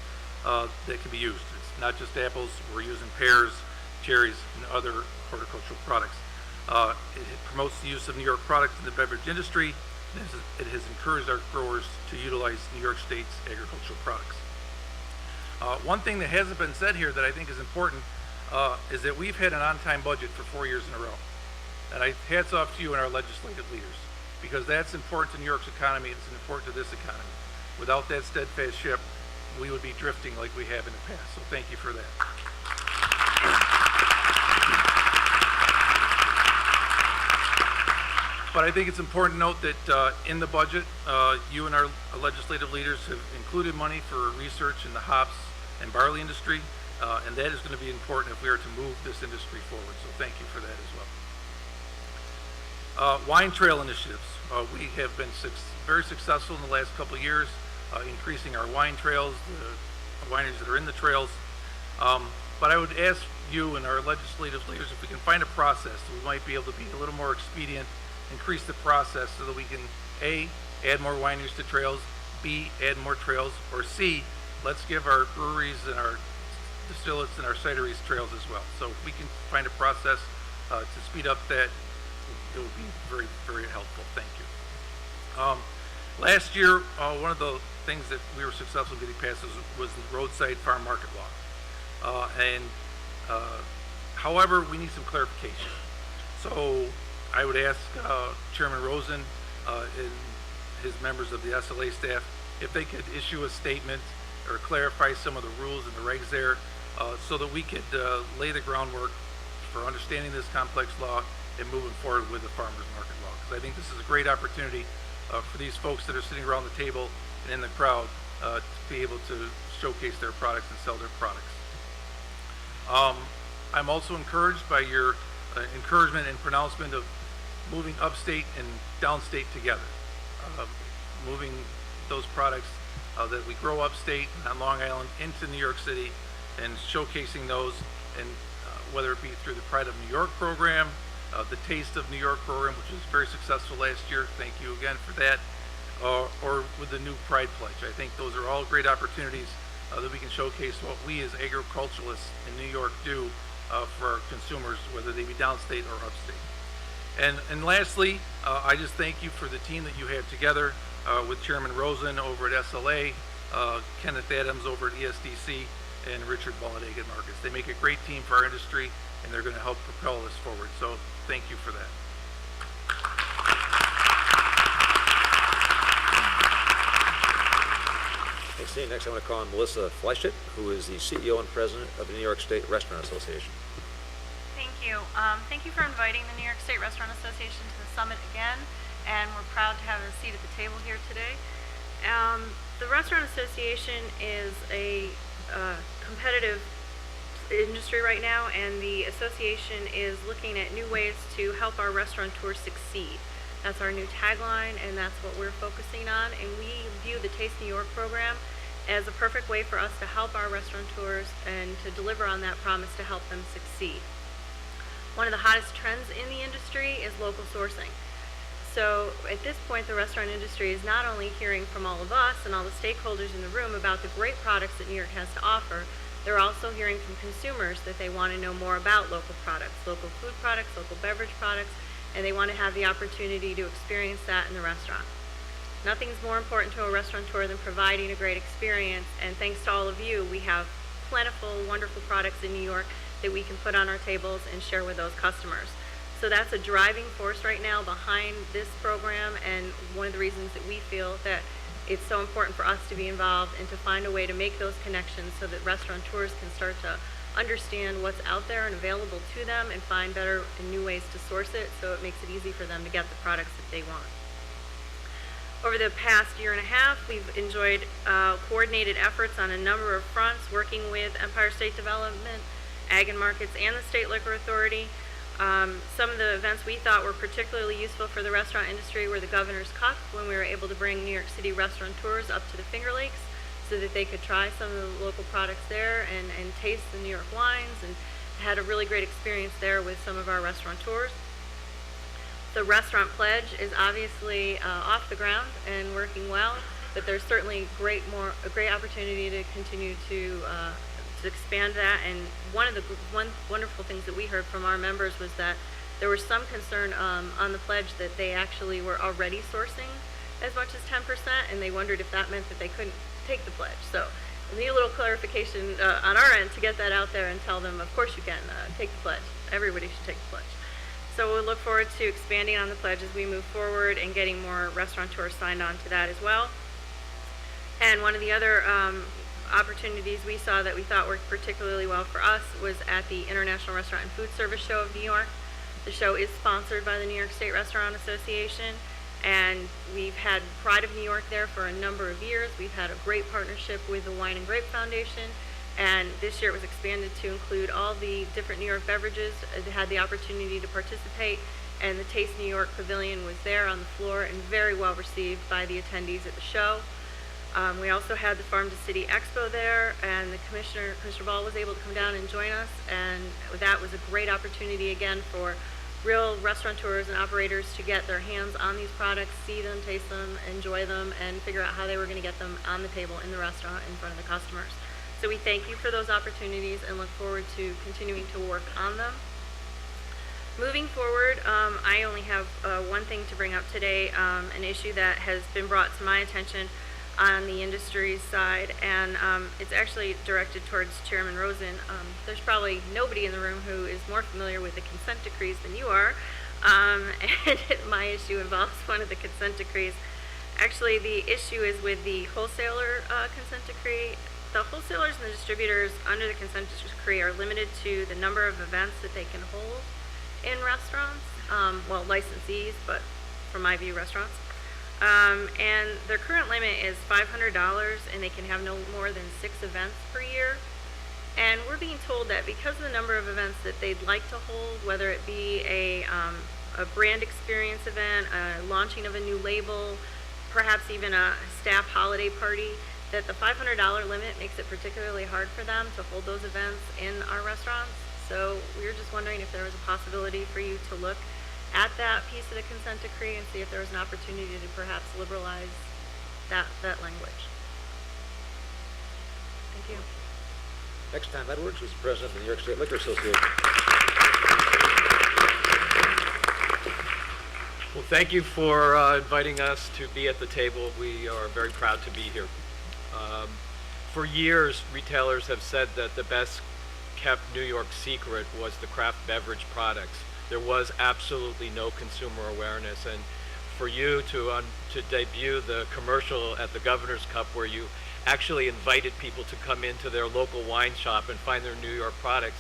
that can be used. It's not just apples. We're using pears, cherries, and other horticultural products. It promotes the use of New York products in the beverage industry. It has encouraged our growers to utilize New York State's agricultural products. One thing that hasn't been said here that I think is important is that we've had an on-time budget for 4 years in a row. And hats off to you and our legislative leaders, because that's important to New York's economy, and it's important to this economy. Without that steadfast ship, we would be drifting like we have in the past. So thank you for that. But I think it's important to note that in the budget, you and our legislative leaders have included money for research in the hops and barley industry, and that is going to be important if we are to move this industry forward. So thank you for that as well. Wine trail initiatives. We have been very successful in the last couple of years, increasing our wine trails, the wineries that are in the trails. But I would ask you and our legislative leaders if we can find a process that we might be able to be a little more expedient, increase the process so that we can A, add more wineries to trails, B, add more trails, or C, let's give our breweries and our distillates and our cideries trails as well. So if we can find a process to speed up that, it would be very, very helpful. Thank you. Last year, one of the things that we were successful in getting passed was the roadside farm market law. However, we need some clarification. So I would ask Chairman Rosen and his members of the SLA staff if they could issue a statement or clarify some of the rules and the regs there so that we could lay the groundwork for understanding this complex law and moving forward with the farmers market law. Because I think this is a great opportunity for these folks that are sitting around the table and in the crowd to be able to showcase their products and sell their products. I'm also encouraged by your encouragement and pronouncement of moving upstate and downstate together. Moving those products that we grow upstate and on Long Island into New York City and showcasing those, and whether it be through the Pride of New York program, the Taste of New York program, which was very successful last year. Thank you again for that. Or with the new Pride Pledge. I think those are all great opportunities that we can showcase what we as agriculturalists in New York do for our consumers, whether they be downstate or upstate. And lastly, I just thank you for the team that you have together with Chairman Rosen over at SLA, Kenneth Adams over at ESDC, and Richard Balladega at Markets. They make a great team for our industry, and they're going to help propel us forward. So thank you for that.
Thanks, Steve. Next, I want to call on Melissa Fleischert, who is the CEO and President of the New York State Restaurant Association.
Thank you. Thank you for inviting the New York State Restaurant Association to the summit again, and we're proud to have a seat at the table here today. The Restaurant Association is a competitive industry right now, and the association is looking at new ways to help our restaurateurs succeed. That's our new tagline, and that's what we're focusing on, and we view the Taste New York program as a perfect way for us to help our restaurateurs and to deliver on that promise to help them succeed. One of the hottest trends in the industry is local sourcing. So at this point, the restaurant industry is not only hearing from all of us and all the stakeholders in the room about the great products that New York has to offer, they're also hearing from consumers that they want to know more about local products, local food products, local beverage products, and they want to have the opportunity to experience that in the restaurant. Nothing's more important to a restaurateur than providing a great experience, and thanks to all of you, we have plentiful, wonderful products in New York that we can put on our tables and share with those customers. So that's a driving force right now behind this program, and one of the reasons that we feel that it's so important for us to be involved and to find a way to make those connections so that restaurateurs can start to understand what's out there and available to them and find better and new ways to source it, so it makes it easy for them to get the products that they want. Over the past year and a half, we've enjoyed coordinated efforts on a number of fronts, working with Empire State Development, Ag and Markets, and the State Liquor Authority. Some of the events we thought were particularly useful for the restaurant industry were the Governor's Cup, when we were able to bring New York City restaurateurs up to the Finger Lakes so that they could try some of the local products there and taste the New York wines, and had a really great experience there with some of our restaurateurs. The restaurant pledge is obviously off the ground and working well, but there's certainly a great opportunity to continue to expand that. And one wonderful things that we heard from our members was that there was some concern on the pledge that they actually were already sourcing as much as 10%, and they wondered if that meant that they couldn't take the pledge. So we need a little clarification on our end to get that out there and tell them, of course you can take the pledge. Everybody should take the pledge. So we'll look forward to expanding on the pledge as we move forward and getting more restaurateurs signed on to that as well. And one of the other opportunities we saw that we thought worked particularly well for us was at the International Restaurant and Food Service Show of New York. The show is sponsored by the New York State Restaurant Association, and we've had Pride of New York there for a number of years. We've had a great partnership with the Wine and Grape Foundation, and this year it was expanded to include all the different New York beverages. It had the opportunity to participate, and the Taste New York Pavilion was there on the floor and very well received by the attendees at the show. We also had the Farm to City Expo there, and the Commissioner Ball was able to come down and join us, and that was a great opportunity again for real restaurateurs and operators to get their hands on these products, see them, taste them, enjoy them, and figure out how they were going to get them on the table in the restaurant in front of the customers. So we thank you for those opportunities and look forward to continuing to work on them. Moving forward, I only have one thing to bring up today, an issue that has been brought to my attention on the industry's side, and it's actually directed towards Chairman Rosen. There's probably nobody in the room who is more familiar with the consent decrees than you are, and my issue involves one of the consent decrees. Actually, the issue is with the wholesaler consent decree. The wholesalers and the distributors under the consent decree are limited to the number of events that they can hold in restaurants, well, licensees, but from my view, restaurants. And their current limit is $500, and they can have no more than 6 events per year. And we're being told that because of the number of events that they'd like to hold, whether it be a brand experience event, a launching of a new label, perhaps even a staff holiday party, that the $500 limit makes it particularly hard for them to hold those events in our restaurants. So we were just wondering if there was a possibility for you to look at that piece of the consent decree and see if there was an opportunity to perhaps liberalize that language. Thank you.
Next, Tom Edwards, who's the president of the New York State Liquor Association.
Well, thank you for inviting us to be at the table. We are very proud to be here. For years, retailers have said that the best kept New York secret was the craft beverage products. There was absolutely no consumer awareness, and for you to debut the commercial at the Governor's Cup where you actually invited people to come into their local wine shop and find their New York products,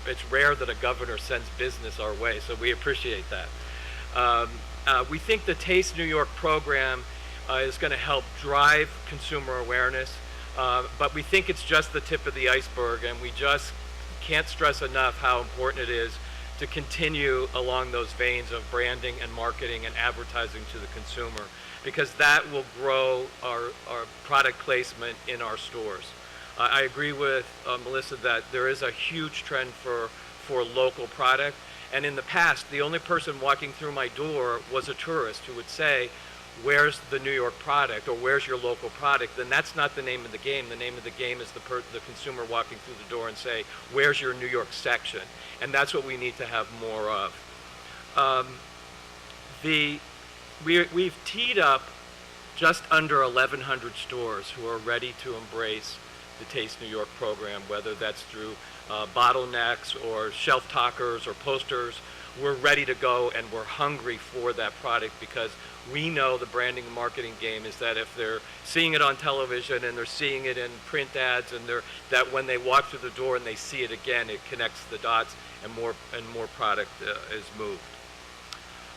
it's rare that a governor sends business our way, so we appreciate that. We think the Taste New York program is going to help drive consumer awareness, but we think it's just the tip of the iceberg, and we just can't stress enough how important it is to continue along those veins of branding and marketing and advertising to the consumer, because that will grow our product placement in our stores. I agree with Melissa that there is a huge trend for local product, and in the past, the only person walking through my door was a tourist who would say, where's the New York product, or where's your local product? Then that's not the name of the game. The name of the game is the consumer walking through the door and say, where's your New York section? And that's what we need to have more of. We've teed up just under 1,100 stores who are ready to embrace the Taste New York program, whether that's through bottlenecks or shelf talkers or posters. We're ready to go, and we're hungry for that product, because we know the branding and marketing game is that if they're seeing it on television and they're seeing it in print ads, and that when they walk through the door and they see it again, it connects the dots and more product is moved.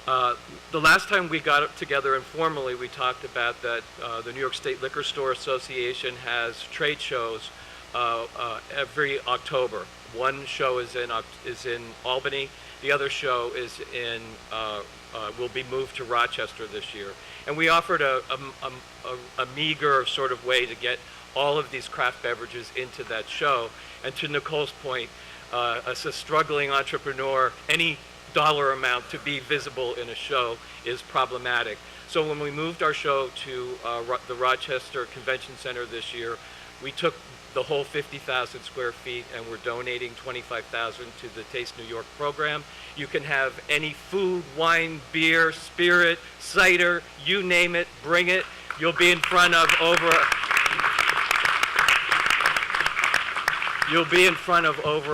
The last time we got together informally, we talked about that the New York State Liquor Store Association has trade shows every October. One show is in Albany. The other show is will be moved to Rochester this year. And we offered a meager sort of way to get all of these craft beverages into that show. And to Nicole's point, as a struggling entrepreneur, any dollar amount to be visible in a show is problematic. So when we moved our show to the Rochester Convention Center this year, we took the whole 50,000 square feet, and we're donating 25,000 to the Taste New York program. You can have any food, wine, beer, spirit, cider, you name it, bring it. You'll be in front of over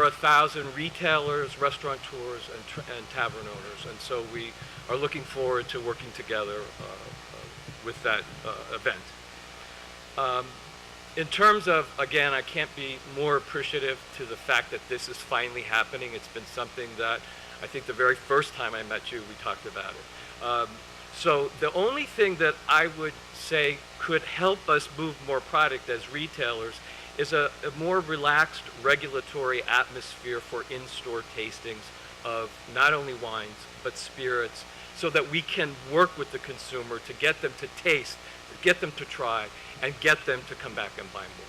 1,000 retailers, restaurateurs, and tavern owners. And so we are looking forward to working together with that event. In terms of, again, I can't be more appreciative to the fact that this is finally happening. It's been something that I think the very first time I met you, we talked about it. So the only thing that I would say could help us move more product as retailers is a more relaxed regulatory atmosphere for in-store tastings of not only wines, but spirits, so that we can work with the consumer to get them to taste, get them to try, and get them to come back and buy more.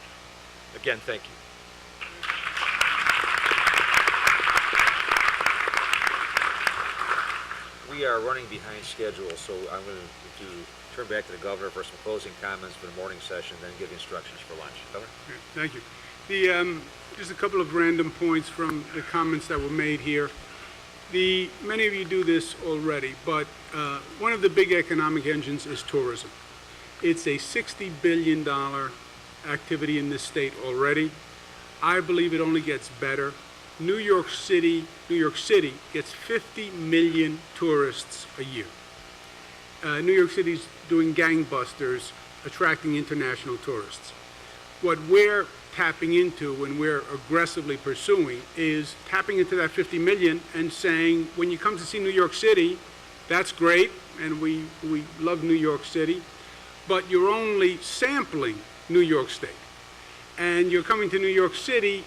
Again, thank you.
We are running behind schedule, so I'm going to turn back to the governor for some closing comments for the morning session, then give instructions for lunch. Governor?
Thank you. Just a couple of random points from the comments that were made here. Many of you do this already, but one of the big economic engines is tourism. It's a $60 billion activity in this state already. I believe it only gets better. New York City gets 50 million tourists a year. New York City's doing gangbusters, attracting international tourists. What we're tapping into and we're aggressively pursuing is tapping into that 50 million and saying, when you come to see New York City, that's great, and we love New York City, but you're only sampling New York State. And you're coming to New York City,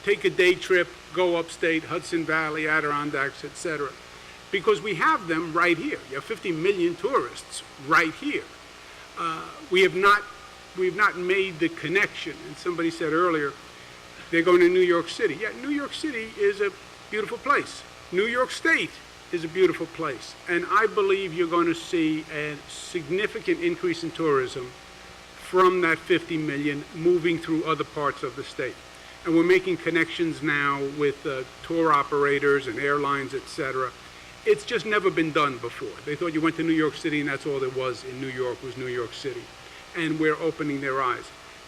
take a day trip, go upstate, Hudson Valley, Adirondacks, etc. Because we have them right here. You have 50 million tourists right here. We have not made the connection. And somebody said earlier, they're going to New York City. Yeah, New York City is a beautiful place. New York State is a beautiful place. And I believe you're going to see a significant increase in tourism from that 50 million moving through other parts of the state. And we're making connections now with tour operators and airlines, etc. It's just never been done before. They thought you went to New York City and that's all there was in New York was New York City. And we're opening their eyes.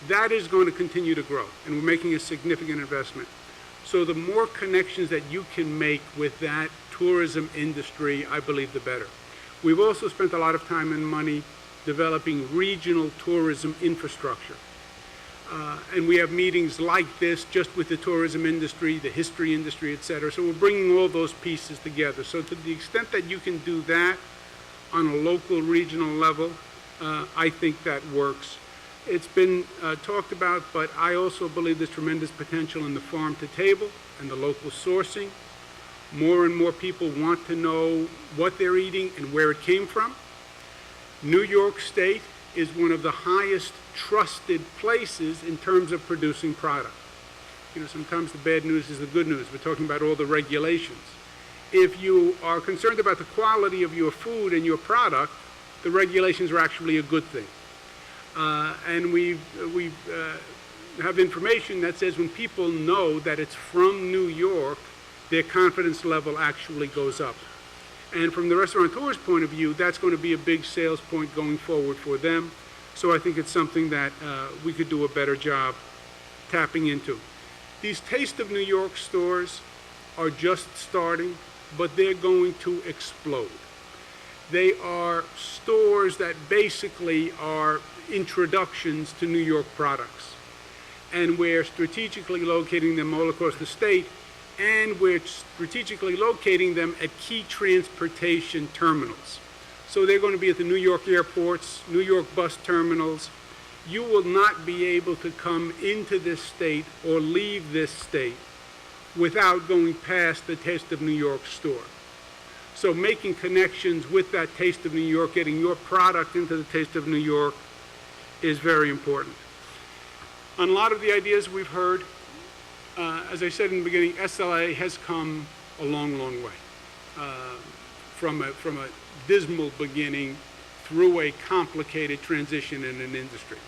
That is going to continue to grow, and we're making a significant investment. So the more connections that you can make with that tourism industry, I believe the better. We've also spent a lot of time and money developing regional tourism infrastructure. And we have meetings like this just with the tourism industry, the history industry, et cetera. So we're bringing all those pieces together. So to the extent that you can do that on a local, regional level, I think that works. It's been talked about, but I also believe there's tremendous potential in the farm to table and the local sourcing. More and more people want to know what they're eating and where it came from. New York State is one of the highest trusted places in terms of producing product. You know, sometimes the bad news is the good news. We're talking about all the regulations. If you are concerned about the quality of your food and your product, the regulations are actually a good thing. And we have information that says when people know that it's from New York, their confidence level actually goes up. And from the restaurateur's point of view, that's going to be a big sales point going forward for them. So I think it's something that we could do a better job tapping into. These Taste of New York stores are just starting, but they're going to explode. They are stores that basically are introductions to New York products. And we're strategically locating them all across the state, and we're strategically locating them at key transportation terminals. So they're going to be at the New York airports, New York bus terminals. You will not be able to come into this state or leave this state without going past the Taste of New York store. So making connections with that Taste of New York, getting your product into the Taste of New York is very important. On a lot of the ideas we've heard, as I said in the beginning, SLA has come a long, long way. From a dismal beginning through a complicated transition in an industry.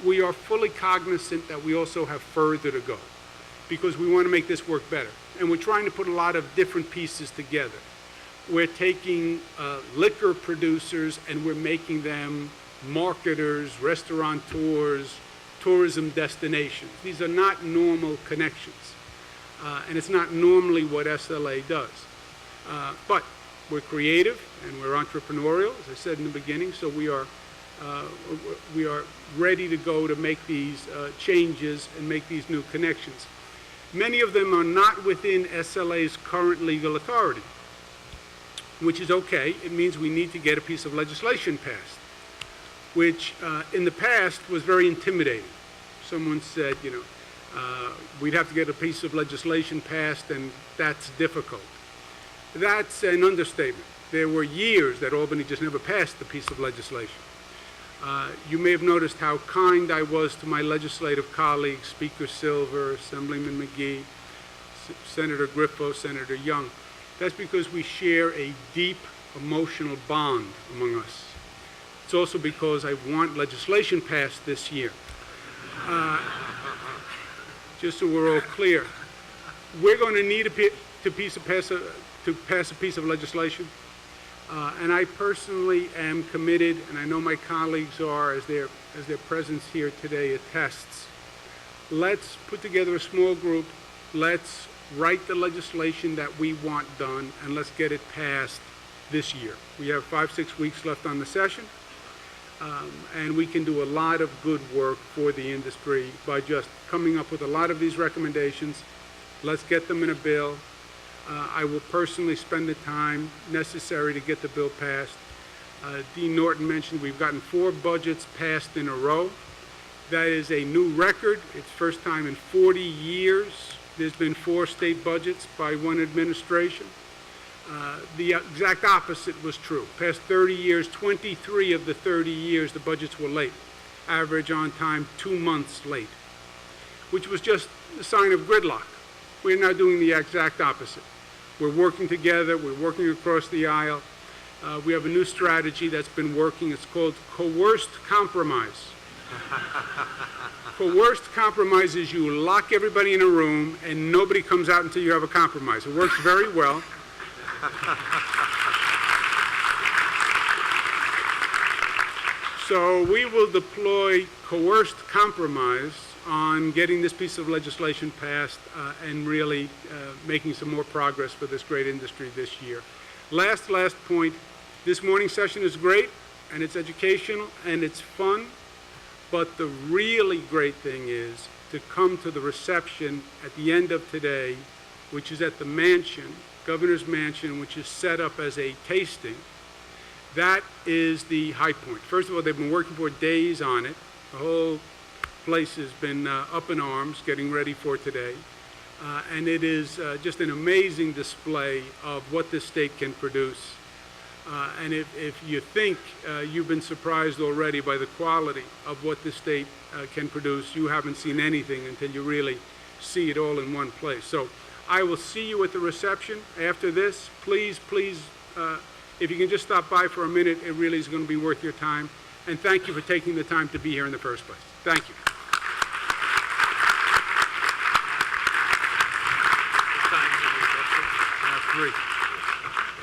We are fully cognizant that we also have further to go because we want to make this work better. And we're trying to put a lot of different pieces together. We're taking liquor producers and we're making them marketers, restaurateurs, tourism destinations. These are not normal connections. And it's not normally what SLA does. But we're creative and we're entrepreneurial, as I said in the beginning, so we are ready to go to make these changes and make these new connections. Many of them are not within SLA's current legal authority, which is okay. It means we need to get a piece of legislation passed, which in the past was very intimidating. Someone said, you know, we'd have to get a piece of legislation passed and that's difficult. That's an understatement. There were years that Albany just never passed the piece of legislation. You may have noticed how kind I was to my legislative colleagues, Speaker Silver, Assemblyman McGee, Senator Griffo, Senator Young. That's because we share a deep emotional bond among us. It's also because I want legislation passed this year. Just so we're all clear, we're going to need to pass a piece of legislation. And I personally am committed, and I know my colleagues are, as their presence here today attests. Let's put together a small group. Let's write the legislation that we want done, and let's get it passed this year. We have 5-6 weeks left on the session, and we can do a lot of good work for the industry by just coming up with a lot of these recommendations. Let's get them in a bill. I will personally spend the time necessary to get the bill passed. Dean Norton mentioned we've gotten 4 budgets passed in a row. That is a new record. It's first time in 40 years there's been 4 state budgets by one administration. The exact opposite was true. Past 30 years, 23 of the 30 years, the budgets were late. Average on time, 2 months late, which was just a sign of gridlock. We're now doing the exact opposite. We're working together. We're working across the aisle. We have a new strategy that's been working. It's called coerced compromise. Coerced compromise is you lock everybody in a room and nobody comes out until you have a compromise. It works very well. So we will deploy coerced compromise on getting this piece of legislation passed and really making some more progress for this great industry this year. Last point, this morning session is great, and it's educational, and it's fun, but the really great thing is to come to the reception at the end of today, which is at the mansion, Governor's Mansion, which is set up as a tasting. That is the high point. First of all, they've been working for days on it. The whole place has been up in arms, getting ready for today. And it is just an amazing display of what this state can produce. And if you think you've been surprised already by the quality of what this state can produce, you haven't seen anything until you really see it all in one place. So I will see you at the reception after this. Please, if you can just stop by for a minute, it really is going to be worth your time. And thank you for taking the time to be here in the first place. Thank you.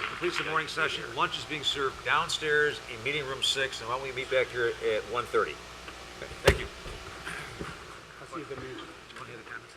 Completes the morning session. Lunch is being served downstairs in meeting room 6, and why don't we meet back here at 1:30? Thank you.
I'll see you at the meeting.
Any other comments?